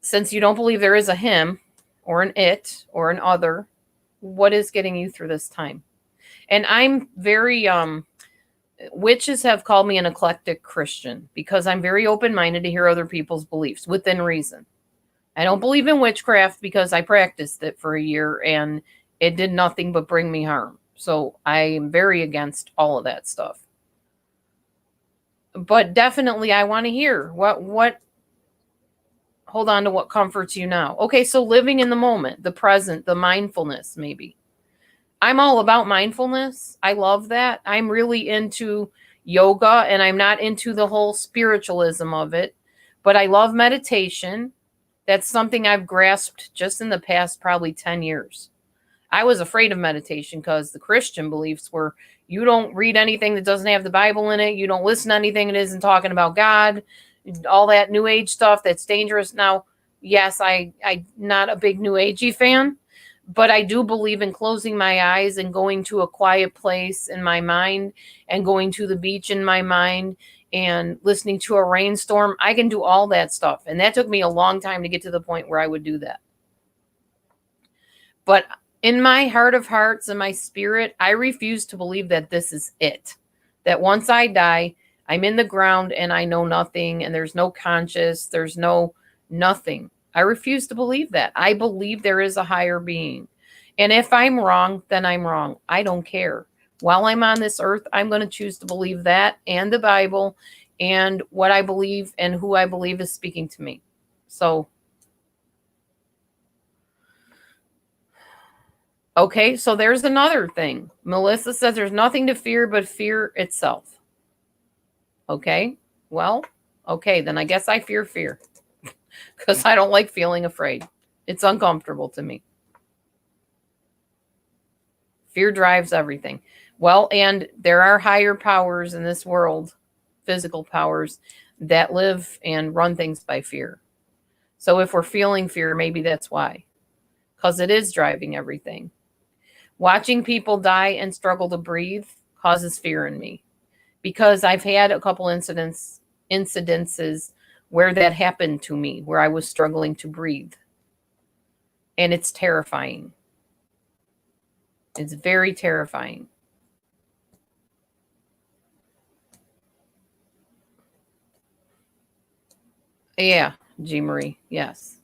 Since you don't believe there is a him or an it or an other, what is getting you through this time? And I'm very witches have called me an eclectic Christian because I'm very open-minded to hear other people's beliefs within reason. I don't believe in witchcraft because I practiced it for a year and it did nothing but bring me harm. So I am very against all of that stuff. But definitely I want to hear what hold on to what comforts you now. Okay, so living in the moment, the present, the mindfulness maybe. I'm all about mindfulness. I love that. I'm really into yoga and I'm not into the whole spiritualism of it, but I love meditation. That's something I've grasped just in the past probably 10 years. I was afraid of meditation because the Christian beliefs were you don't read anything that doesn't have the Bible in it. You don't listen to anything that isn't talking about God. All that new age stuff that's dangerous. Now, yes, I'm not a big new agey fan, but I do believe in closing my eyes and going to a quiet place in my mind and going to the beach in my mind and listening to a rainstorm. I can do all that stuff. And that took me a long time to get to the point where I would do that. But in my heart of hearts and my spirit, I refuse to believe that this is it. That once I die, I'm in the ground and I know nothing and there's no conscious, there's no nothing. I refuse to believe that. I believe there is a higher being. And if I'm wrong, then I'm wrong. I don't care. While I'm on this earth, I'm going to choose to believe that and the Bible and what I believe and who I believe is speaking to me. So, okay, so there's another thing. Melissa says there's nothing to fear but fear itself. Okay, well, okay, then I guess I fear fear because I don't like feeling afraid. It's uncomfortable to me. Fear drives everything. Well, and there are higher powers in this world, physical powers, that live and run things by fear. So if we're feeling fear, maybe that's why, because it is driving everything. Watching people die and struggle to breathe causes fear in me because I've had a couple incidences where that happened to me, where I was struggling to breathe. And it's terrifying. It's very terrifying. Yeah, G. Marie, yes.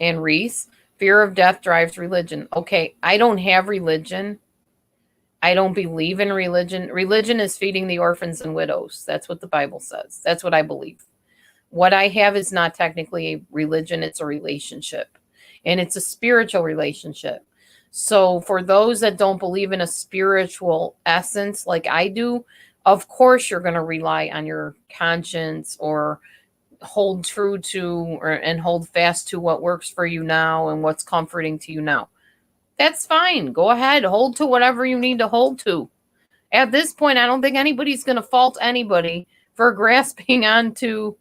And Reese, fear of death drives religion. Okay, I don't have religion. I don't believe in religion. Religion is feeding the orphans and widows. That's what the Bible says. That's what I believe. What I have is not technically a religion, it's a relationship. And it's a spiritual relationship. So for those that don't believe in a spiritual essence like I do, of course you're going to rely on your conscience or hold true to and hold fast to what works for you now and what's comforting to you now. That's fine. Go ahead, hold to whatever you need to hold to. At this point, I don't think anybody's going to fault anybody for grasping onto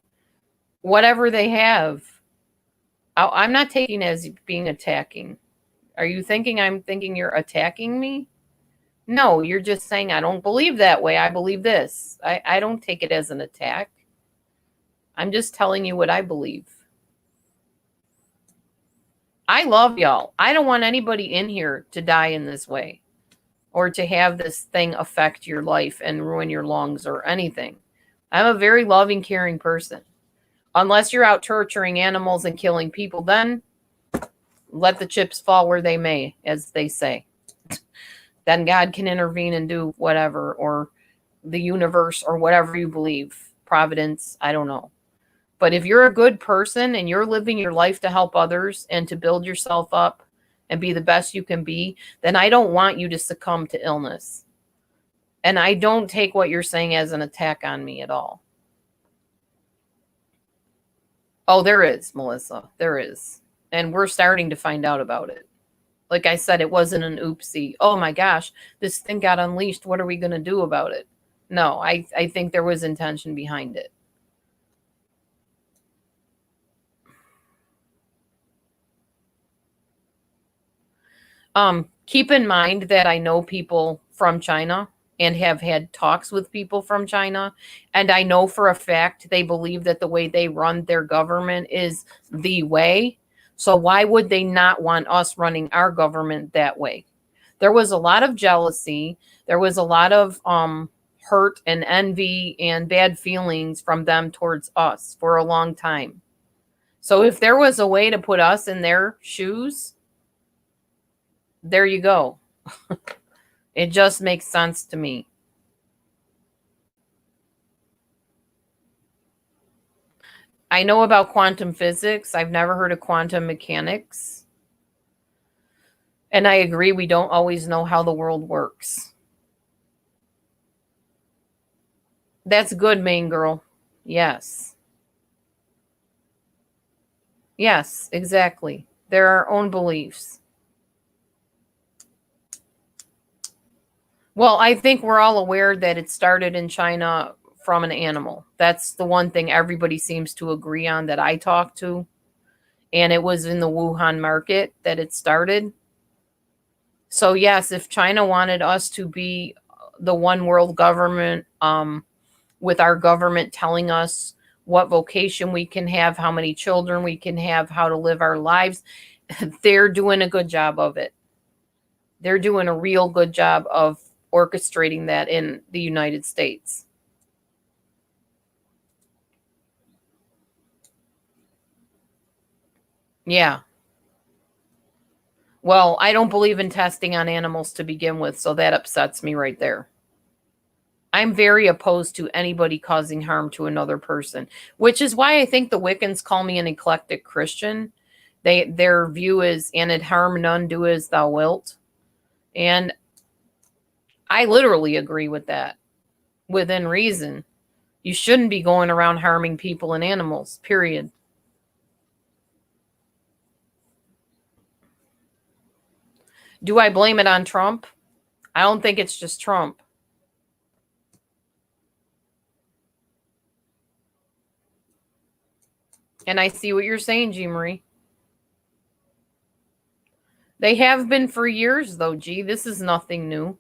whatever they have. I'm not taking it as being attacking. Are you thinking I'm thinking you're attacking me? No, you're just saying I don't believe that way. I believe this. I don't take it as an attack. I'm just telling you what I believe. I love y'all. I don't want anybody in here to die in this way or to have this thing affect your life and ruin your lungs or anything. I'm a very loving, caring person. Unless you're out torturing animals and killing people, then let the chips fall where they may, as they say. Then God can intervene and do whatever, or the universe, or whatever you believe. Providence, I don't know. But if you're a good person and you're living your life to help others and to build yourself up and be the best you can be, then I don't want you to succumb to illness. And I don't take what you're saying as an attack on me at all. Oh, there is, Melissa. There is. And we're starting to find out about it. Like I said, it wasn't an oopsie. Oh my gosh, this thing got unleashed. What are we going to do about it? No, I think there was intention behind it. Keep in mind that I know people from China and have had talks with people from China. And I know for a fact they believe that the way they run their government is the way. So why would they not want us running our government that way? There was a lot of jealousy. There was a lot of hurt and envy and bad feelings from them towards us for a long time. So if there was a way to put us in their shoes, there you go. It just makes sense to me. I know about quantum physics. I've never heard of quantum mechanics. And I agree, we don't always know how the world works. That's good, main girl. Yes. Yes, exactly. They're our own beliefs. Well, I think we're all aware that it started in China from an animal. That's the one thing everybody seems to agree on that I talk to. And it was in the Wuhan market that it started. So yes, if China wanted us to be the one world government, with our government telling us what vocation we can have, how many children we can have, how to live our lives, they're doing a good job of it. They're doing a real good job of orchestrating that in the United States. Yeah. Well, I don't believe in testing on animals to begin with, so that upsets me right there. I'm very opposed to anybody causing harm to another person, which is why I think the Wiccans call me an eclectic Christian. Their view is, and it harm none, do as thou wilt. And I literally agree with that within reason. You shouldn't be going around harming people and animals, period. Do I blame it on Trump? I don't think it's just Trump. And I see what you're saying, G. Marie. They have been for years, though, G. This is nothing new.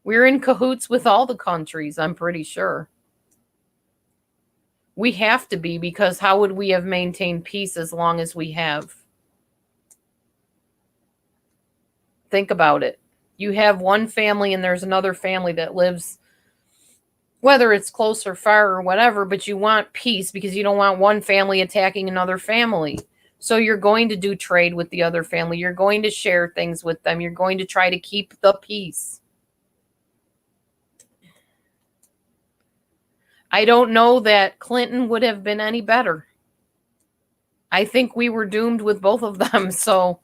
We're in cahoots with all the countries, I'm pretty sure. We have to be, because how would we have maintained peace as long as we have? Think about it. You have one family and there's another family that lives, whether it's close or far or whatever, but you want peace because you don't want one family attacking another family. So you're going to do trade with the other family. You're going to share things with them. You're going to try to keep the peace. I don't know that Clinton would have been any better. I think we were doomed with both of them. So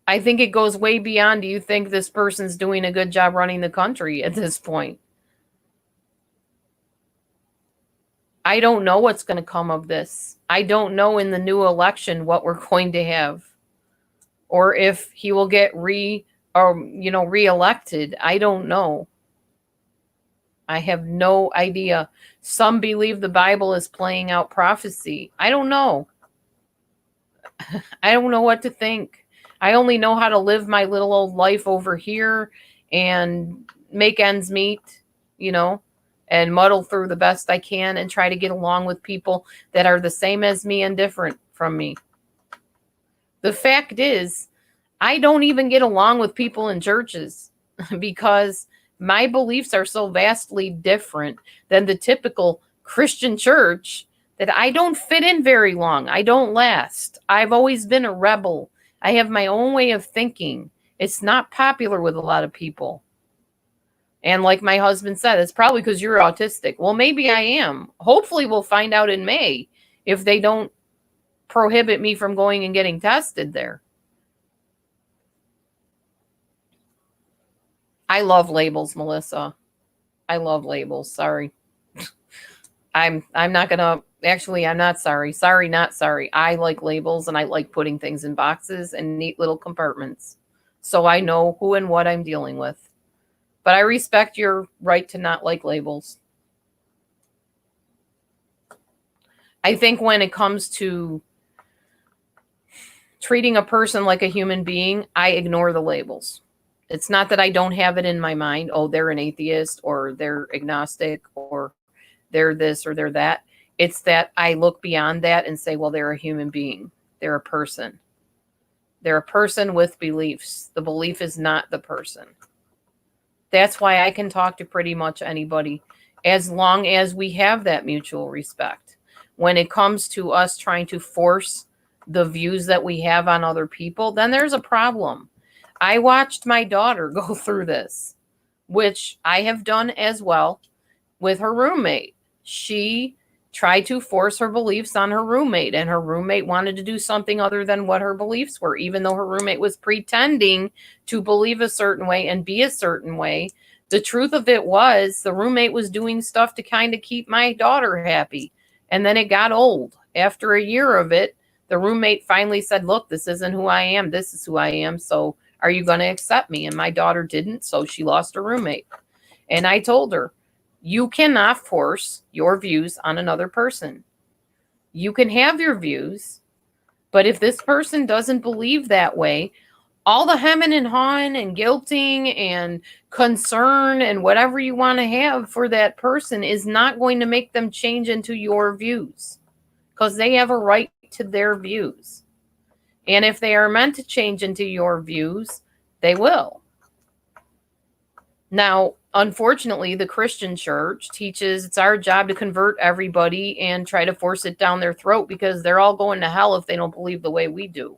I think it goes way beyond, do you think this person's doing a good job running the country at this point? I don't know what's going to come of this. I don't know in the new election what we're going to have, or if he will get reelected. I don't know. I have no idea. Some believe the Bible is playing out prophecy. I don't know. I don't know what to think. I only know how to live my little old life over here and make ends meet, and muddle through the best I can and try to get along with people that are the same as me and different from me. The fact is, I don't even get along with people in churches because my beliefs are so vastly different than the typical Christian church that I don't fit in very long. I don't last. I've always been a rebel. I have my own way of thinking. It's not popular with a lot of people. And like my husband said, it's probably because you're autistic. Well, maybe I am. Hopefully we'll find out in May if they don't prohibit me from going and getting tested there. I love labels, Melissa. I love labels. Sorry. I'm not gonna actually I'm not sorry. Sorry, not sorry. I like labels and I like putting things in boxes and neat little compartments. So I know who and what I'm dealing with. But I respect your right to not like labels. I think when it comes to treating a person like a human being, I ignore the labels. It's not that I don't have it in my mind, oh, they're an atheist or they're agnostic or they're this or they're that. It's that I look beyond that and say, well, they're a human being. They're a person. They're a person with beliefs. The belief is not the person. That's why I can talk to pretty much anybody as long as we have that mutual respect. When it comes to us trying to force the views that we have on other people, then there's a problem. I watched my daughter go through this, which I have done as well with her roommate. She tried to force her beliefs on her roommate, and her roommate wanted to do something other than what her beliefs were, even though her roommate was pretending to believe a certain way and be a certain way. The truth of it was the roommate was doing stuff to kind of keep my daughter happy. And then it got old. After a year of it, the roommate finally said, look, this isn't who I am. This is who I am. So are you going to accept me? And my daughter didn't. So she lost her roommate. And I told her, you cannot force your views on another person. You can have your views, but if this person doesn't believe that way, all the hemming and hawing and guilting and concern and whatever you want to have for that person is not going to make them change into your views, because they have a right to their views. And if they are meant to change into your views, they will. Now, unfortunately, the Christian church teaches it's our job to convert everybody and try to force it down their throat because they're all going to hell if they don't believe the way we do.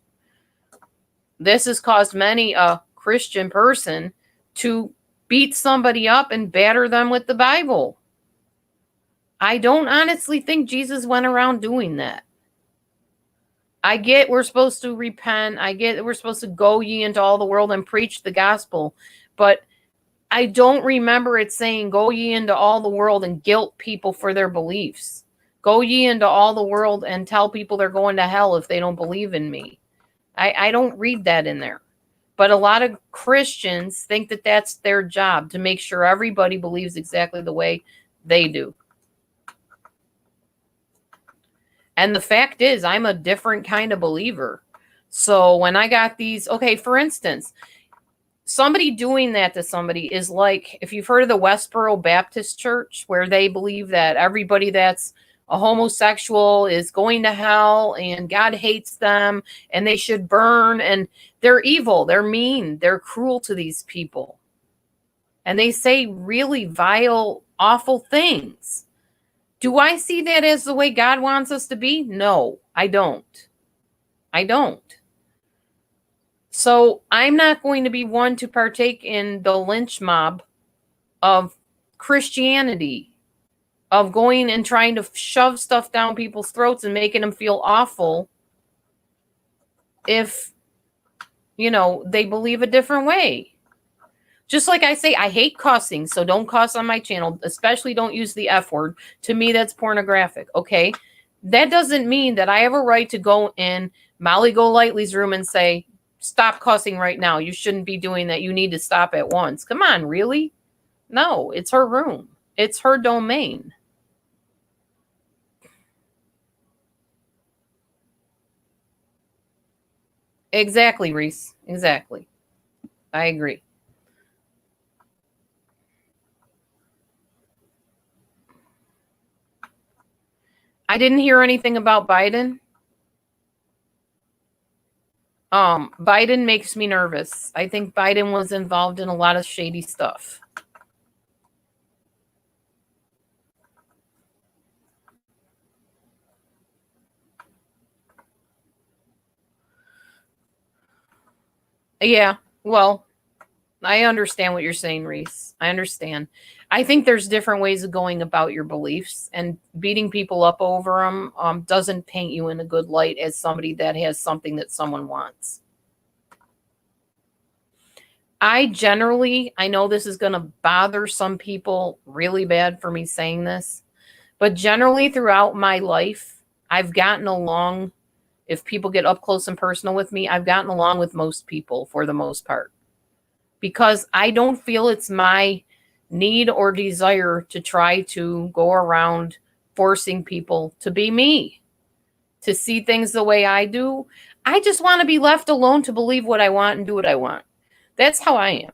This has caused many a Christian person to beat somebody up and batter them with the Bible. I don't honestly think Jesus went around doing that. I get we're supposed to repent. I get we're supposed to go ye into all the world and preach the gospel. But I don't remember it saying, go ye into all the world and guilt people for their beliefs. Go ye into all the world and tell people they're going to hell if they don't believe in me. I don't read that in there. But a lot of Christians think that that's their job, to make sure everybody believes exactly the way they do. And the fact is, I'm a different kind of believer. So when I got these, okay, for instance, somebody doing that to somebody is like, if you've heard of the Westboro Baptist Church, where they believe that everybody that's a homosexual is going to hell and God hates them and they should burn, and they're evil, they're mean, they're cruel to these people. And they say really vile, awful things. Do I see that as the way God wants us to be? No, I don't. I don't. So I'm not going to be one to partake in the lynch mob of Christianity, of going and trying to shove stuff down people's throats and making them feel awful if, they believe a different way. Just like I say, I hate cussing, so don't cuss on my channel, especially don't use the F word. To me, that's pornographic, okay? That doesn't mean that I have a right to go in Molly Golightly's room and say, stop cussing right now. You shouldn't be doing that. You need to stop at once. Come on, really? No, it's her room. It's her domain. Exactly, Reese. Exactly. I agree. I didn't hear anything about Biden. Biden makes me nervous. I think Biden was involved in a lot of shady stuff. Yeah, well, I understand what you're saying, Reese. I understand. I think there's different ways of going about your beliefs, and beating people up over them doesn't paint you in a good light as somebody that has something that someone wants. I know this is going to bother some people really bad for me saying this, but generally throughout my life, I've gotten along. If people get up close and personal with me, I've gotten along with most people for the most part, because I don't feel it's my need or desire to try to go around forcing people to be me, to see things the way I do. I just want to be left alone to believe what I want and do what I want. That's how I am.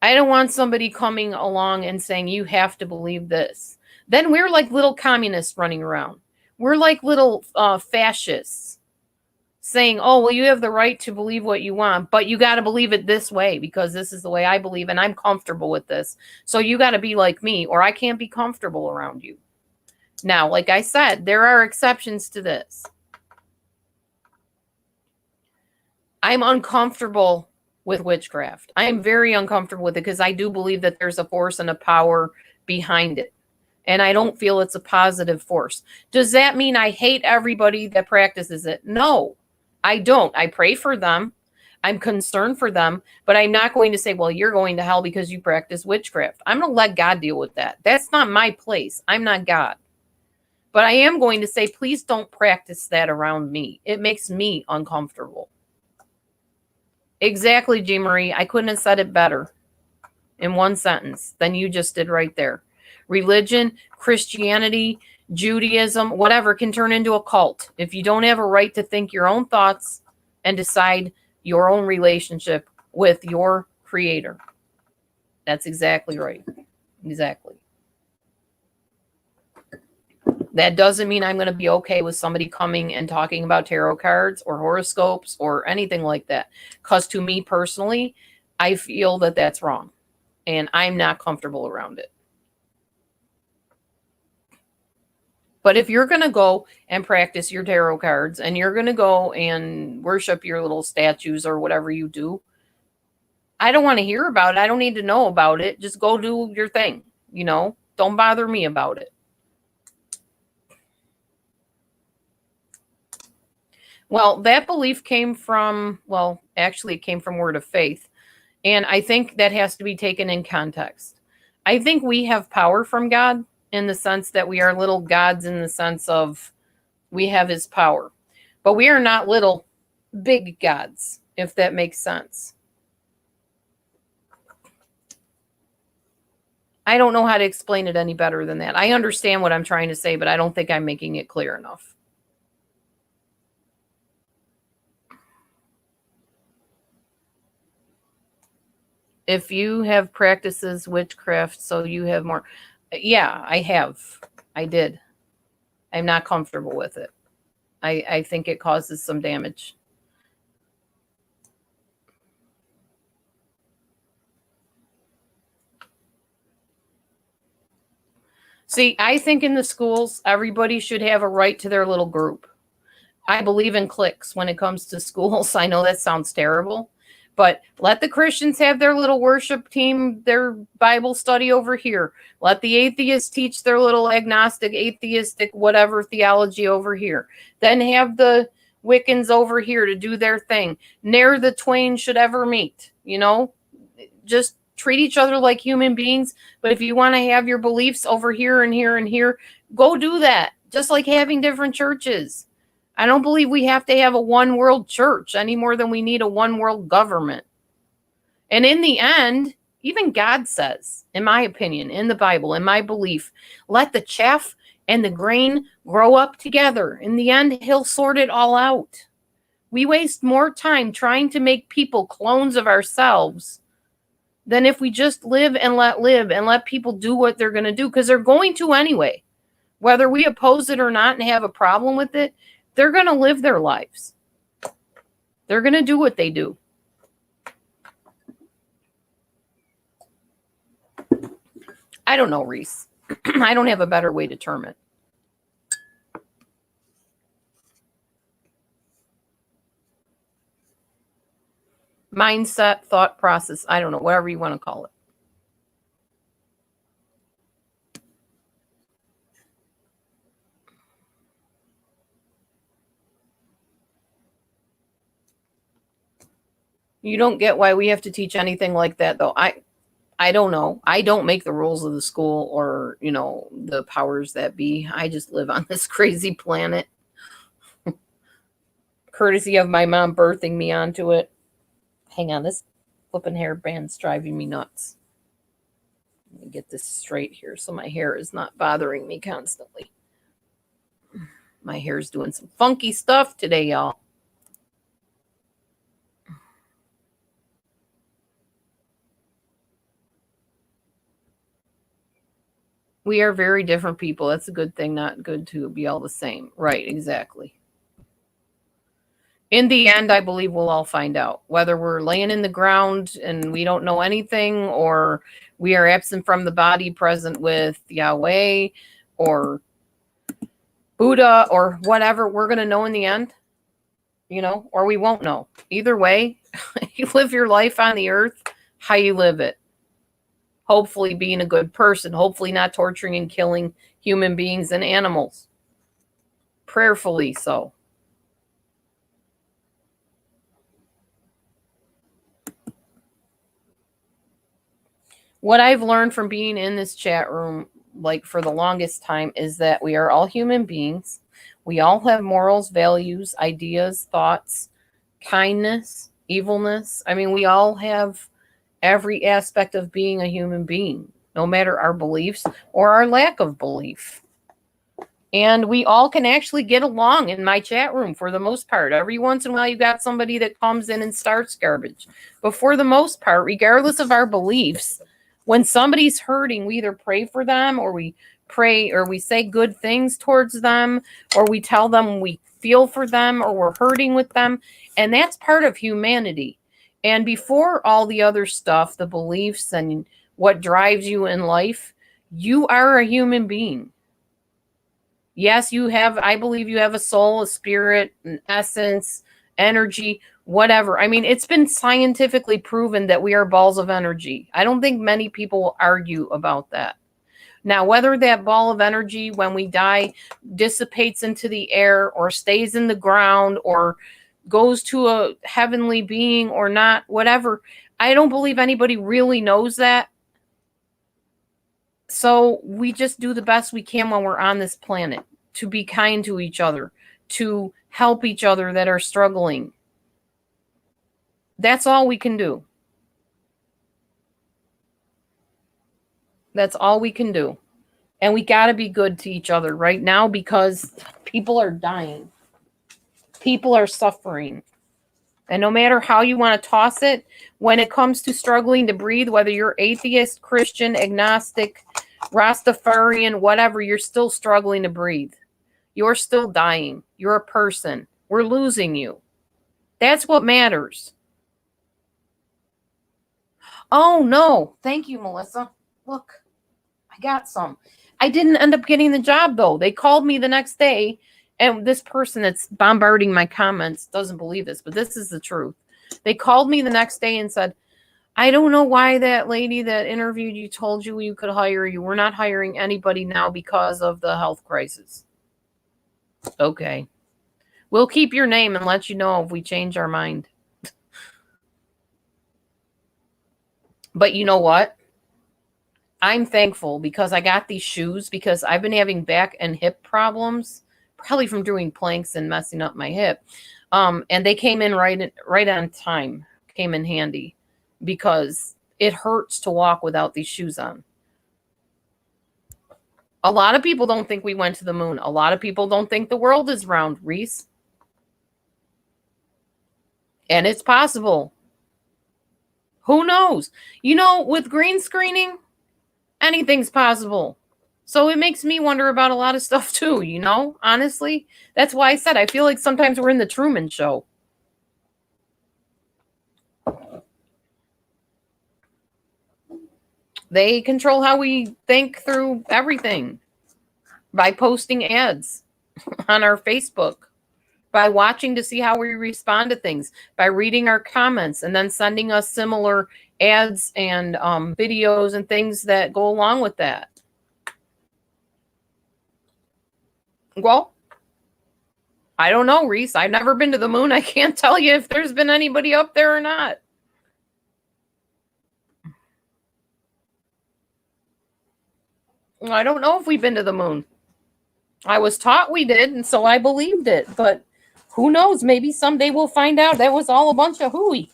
I don't want somebody coming along and saying, you have to believe this. Then we're like little communists running around. We're like little fascists saying, oh, well, you have the right to believe what you want, but you got to believe it this way because this is the way I believe and I'm comfortable with this. So you got to be like me or I can't be comfortable around you. Now, like I said, there are exceptions to this. I'm uncomfortable with witchcraft. I am very uncomfortable with it because I do believe that there's a force and a power behind it. And I don't feel it's a positive force. Does that mean I hate everybody that practices it? No, I don't. I pray for them. I'm concerned for them, but I'm not going to say, well, you're going to hell because you practice witchcraft. I'm going to let God deal with that. That's not my place. I'm not God. But I am going to say, please don't practice that around me. It makes me uncomfortable. Exactly, Jean Marie. I couldn't have said it better in one sentence than you just did right there. Religion, Christianity, Judaism, whatever can turn into a cult if you don't have a right to think your own thoughts and decide your own relationship with your creator. That's exactly right. Exactly. That doesn't mean I'm going to be okay with somebody coming and talking about tarot cards or horoscopes or anything like that. Because to me personally, I feel that that's wrong. And I'm not comfortable around it. But if you're going to go and practice your tarot cards and you're going to go and worship your little statues or whatever you do, I don't want to hear about it. I don't need to know about it. Just go do your thing. You know, don't bother me about it. Well, that belief came from, well, actually it came from Word of Faith. And I think that has to be taken in context. I think we have power from God in the sense that we are little gods in the sense of we have his power. But we are not little big gods, if that makes sense. I don't know how to explain it any better than that. I understand what I'm trying to say, but I don't think I'm making it clear enough. If you have practices witchcraft, so you have more. Yeah, I have. I did. I'm not comfortable with it. I think it causes some damage. See, I think in the schools, everybody should have a right to their little group. I believe in cliques when it comes to schools. I know that sounds terrible, but let the Christians have their little worship team, their Bible study over here. Let the atheists teach their little agnostic, atheistic, whatever theology over here. Then have the Wiccans over here to do their thing. Ne'er the twain should ever meet, you know? Just treat each other like human beings. But if you want to have your beliefs over here and here and here, go do that. Just like having different churches. I don't believe we have to have a one world church any more than we need a one world government. And in the end, even God says, in my opinion, in the Bible, in my belief, let the chaff and the grain grow up together. In the end, he'll sort it all out. We waste more time trying to make people clones of ourselves than if we just live and let people do what they're going to do, because they're going to anyway. Whether we oppose it or not and have a problem with it, they're going to live their lives. They're going to do what they do. I don't know, Reese. I don't have a better way to term it. Mindset, thought process, I don't know, whatever you want to call it. You don't get why we have to teach anything like that, though. I don't know. I don't make the rules of the school or, the powers that be. I just live on this crazy planet. Courtesy of my mom birthing me onto it. Hang on, this flipping hairband's driving me nuts. Let me get this straight here so my hair is not bothering me constantly. My hair's doing some funky stuff today, y'all. We are very different people. That's a good thing, not good to be all the same. Right, exactly. In the end, I believe we'll all find out whether we're laying in the ground and we don't know anything, or we are absent from the body, present with Yahweh or Buddha or whatever. We're going to know in the end, or we won't know. Either way, you live your life on the earth, how you live it. Hopefully being a good person, hopefully not torturing and killing human beings and animals. Prayerfully so. What I've learned from being in this chat room, like for the longest time, is that we are all human beings. We all have morals, values, ideas, thoughts, kindness, evilness. I mean, we all have every aspect of being a human being, no matter our beliefs or our lack of belief. And we all can actually get along in my chat room for the most part. Every once in a while, you got somebody that comes in and starts garbage. But for the most part, regardless of our beliefs, when somebody's hurting, we either pray for them or we pray or we say good things towards them, or we tell them we feel for them or we're hurting with them. And that's part of humanity. And before all the other stuff, the beliefs and what drives you in life, you are a human being. Yes, I believe you have a soul, a spirit, an essence, energy, whatever. I mean, it's been scientifically proven that we are balls of energy. I don't think many people will argue about that. Now, whether that ball of energy when we die dissipates into the air or stays in the ground or goes to a heavenly being or not, whatever, I don't believe anybody really knows that. So we just do the best we can when we're on this planet to be kind to each other, to help each other that are struggling. That's all we can do. That's all we can do. And we got to be good to each other right now because people are dying. People are suffering. And no matter how you want to toss it, when it comes to struggling to breathe, whether you're atheist, Christian, agnostic, Rastafarian, whatever, you're still struggling to breathe. You're still dying. You're a person. We're losing you. That's what matters. Oh, no. Thank you, Melissa. Look, I got some. I didn't end up getting the job, though. They called me the next day, and this person that's bombarding my comments doesn't believe this, but this is the truth. They called me the next day and said, I don't know why that lady that interviewed you told you we could hire you. We're not hiring anybody now because of the health crisis. Okay. We'll keep your name and let you know if we change our mind. But you know what? I'm thankful because I got these shoes because I've been having back and hip problems, probably from doing planks and messing up my hip. And they came in right on time, came in handy because it hurts to walk without these shoes on. A lot of people don't think we went to the moon. A lot of people don't think the world is round, Reese. And it's possible. Who knows? With green screening, anything's possible. So it makes me wonder about a lot of stuff too, honestly. That's why I said I feel like sometimes we're in the Truman Show. They control how we think through everything by posting ads on our Facebook, by watching to see how we respond to things, by reading our comments and then sending us similar ads and videos and things that go along with that. Well, I don't know, Reese. I've never been to the moon. I can't tell you if there's been anybody up there or not. I don't know if we've been to the moon. I was taught we did, and so I believed it. But who knows? Maybe someday we'll find out that was all a bunch of hooey.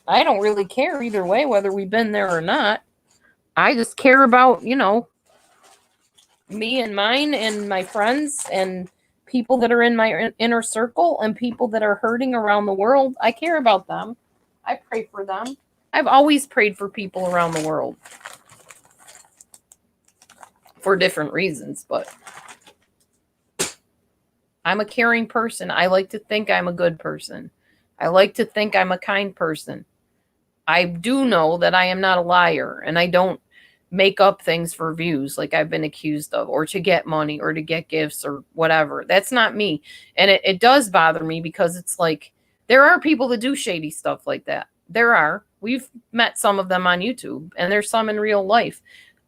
I don't really care either way whether we've been there or not. I just care about, me and mine and my friends and people that are in my inner circle and people that are hurting around the world. I care about them. I pray for them. I've always prayed for people around the world for different reasons, but I'm a caring person. I like to think I'm a good person. I like to think I'm a kind person. I do know that I am not a liar, and I don't make up things for views like I've been accused of, or to get money or to get gifts or whatever. That's not me. And it does bother me because it's like there are people that do shady stuff like that. There are. We've met some of them on YouTube, and there's some in real life.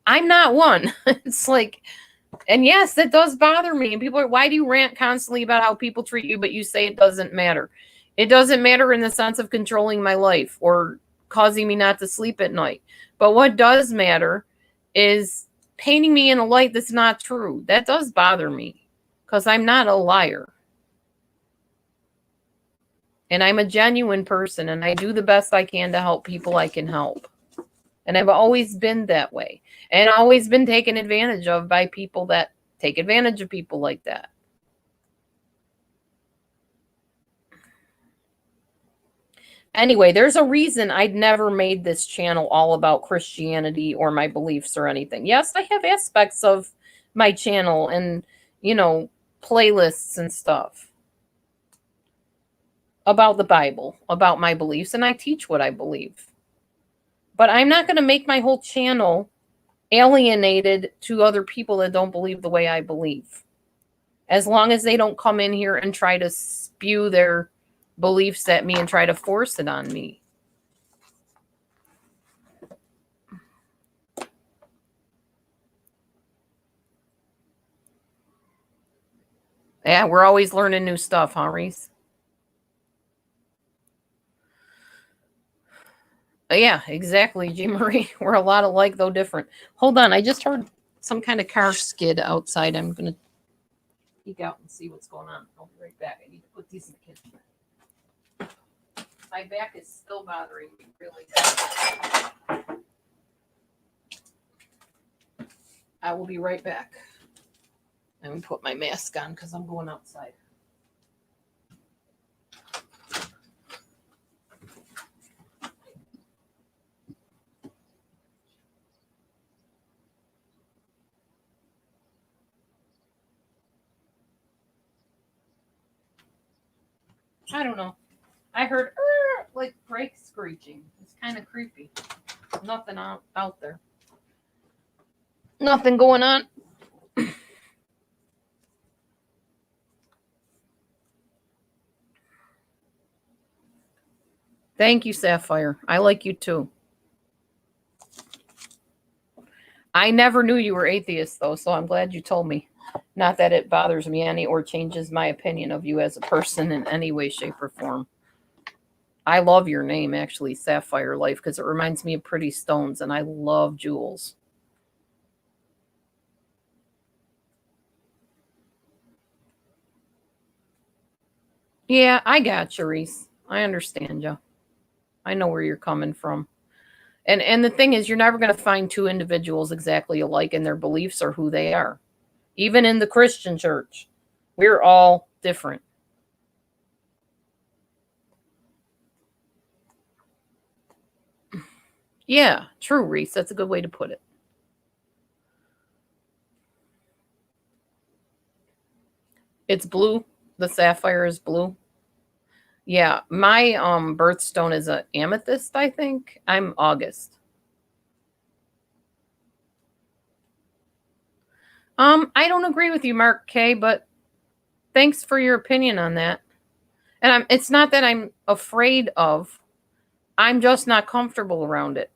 I'm not one. It's like, and yes, that does bother me. And people are, why do you rant constantly about how people treat you, but you say it doesn't matter? It doesn't matter in the sense of controlling my life or causing me not to sleep at night. But what does matter is painting me in a light that's not true. That does bother me because I'm not a liar. And I'm a genuine person, and I do the best I can to help people I can help. And I've always been that way, and always been taken advantage of by people that take advantage of people like that. Anyway, there's a reason I'd never made this channel all about Christianity or my beliefs or anything. Yes, I have aspects of my channel and, playlists and stuff about the Bible, about my beliefs, and I teach what I believe. But I'm not going to make my whole channel alienated to other people that don't believe the way I believe. As long as they don't come in here and try to spew their beliefs at me and try to force it on me. Yeah, we're always learning new stuff, huh, Reese? Yeah, exactly, G. Marie. We're a lot alike, though different. Hold on, I just heard some kind of car skid outside. I'm going to peek out and see what's going on. I'll be right back. I need to put these in the kitchen. My back is still bothering me really bad. I will be right back. I'm going to put my mask on because I'm going outside. I don't know. I heard like brakes screeching. It's kind of creepy. Nothing out there. Nothing going on. Thank you, Sapphire. I like you too. I never knew you were atheist, though, so I'm glad you told me. Not that it bothers me any or changes my opinion of you as a person in any way, shape, or form. I love your name, actually, Sapphire Life, because it reminds me of pretty stones, and I love jewels. Yeah, I got you, Reese. I understand you. I know where you're coming from. And the thing is, you're never going to find two individuals exactly alike in their beliefs or who they are. Even in the Christian church, we're all different. Yeah, true, Reese. That's a good way to put it. It's blue. The sapphire is blue. Yeah, my birthstone is an amethyst, I think. I'm August. I don't agree with you, Mark K, but thanks for your opinion on that. And it's not that I'm afraid of, I'm just not comfortable around it.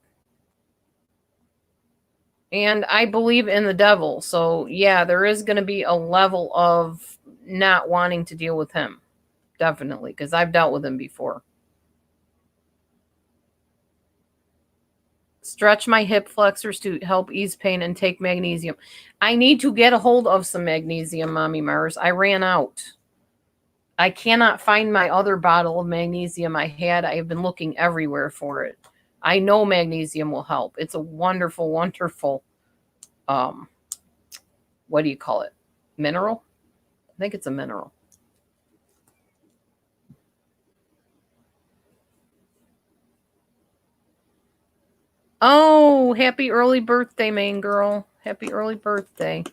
And I believe in the devil. So, yeah, there is going to be a level of not wanting to deal with him. Definitely, because I've dealt with him before. Stretch my hip flexors to help ease pain and take magnesium. I need to get a hold of some magnesium, Mommy Mars. I ran out. I cannot find my other bottle of magnesium I had. I have been looking everywhere for it. I know magnesium will help. It's a wonderful, wonderful, what do you call it? Mineral? I think it's a mineral. Oh, happy early birthday, main girl. Happy early birthday.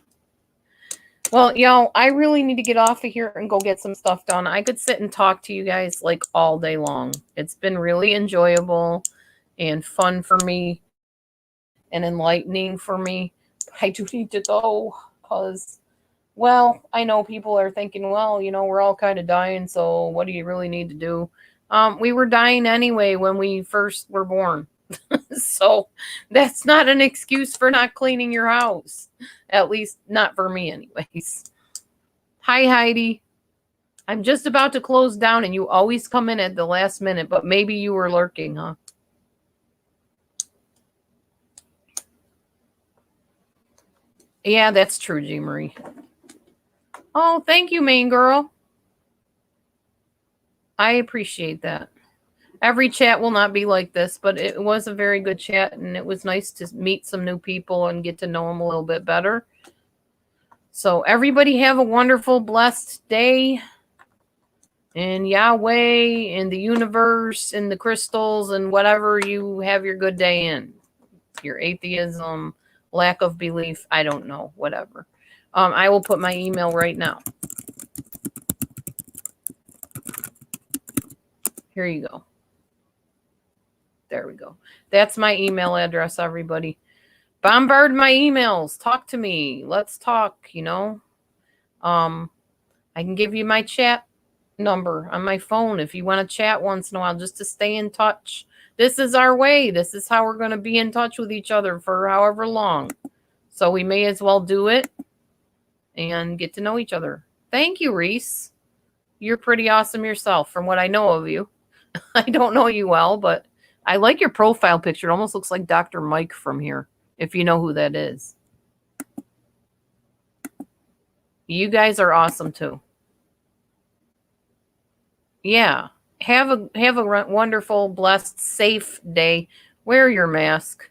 Well, y'all, I really need to get off of here and go get some stuff done. I could sit and talk to you guys like all day long. It's been really enjoyable and fun for me and enlightening for me. I do need to go because, well, I know people are thinking, well, we're all kind of dying, so what do you really need to do? We were dying anyway when we first were born. So that's not an excuse for not cleaning your house. At least not for me, anyways. Hi, Heidi. I'm just about to close down and you always come in at the last minute, but maybe you were lurking, huh? Yeah, that's true, G. Marie. Oh, thank you, main girl. I appreciate that. Every chat will not be like this, but it was a very good chat, and it was nice to meet some new people and get to know them a little bit better. So everybody have a wonderful, blessed day. And Yahweh, and the universe, and the crystals, and whatever you have your good day in. Your atheism, lack of belief, I don't know, whatever. I will put my email right now. Here you go. There we go. That's my email address, everybody. Bombard my emails. Talk to me. Let's talk, I can give you my chat number on my phone if you want to chat once in a while just to stay in touch. This is our way. This is how we're going to be in touch with each other for however long. So we may as well do it and get to know each other. Thank you, Reese. You're pretty awesome yourself from what I know of you. I don't know you well, but I like your profile picture. It almost looks like Dr. Mike from here, if you know who that is. You guys are awesome too. Yeah. Have a wonderful, blessed, safe day. Wear your mask.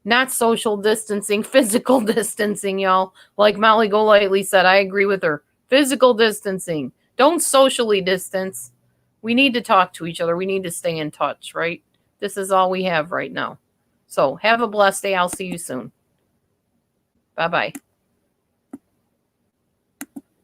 Not social distancing, physical distancing, y'all. Like Molly Golightly said, I agree with her. Physical distancing. Don't socially distance. We need to talk to each other. We need to stay in touch, right? This is all we have right now. So have a blessed day. I'll see you soon. Bye-bye.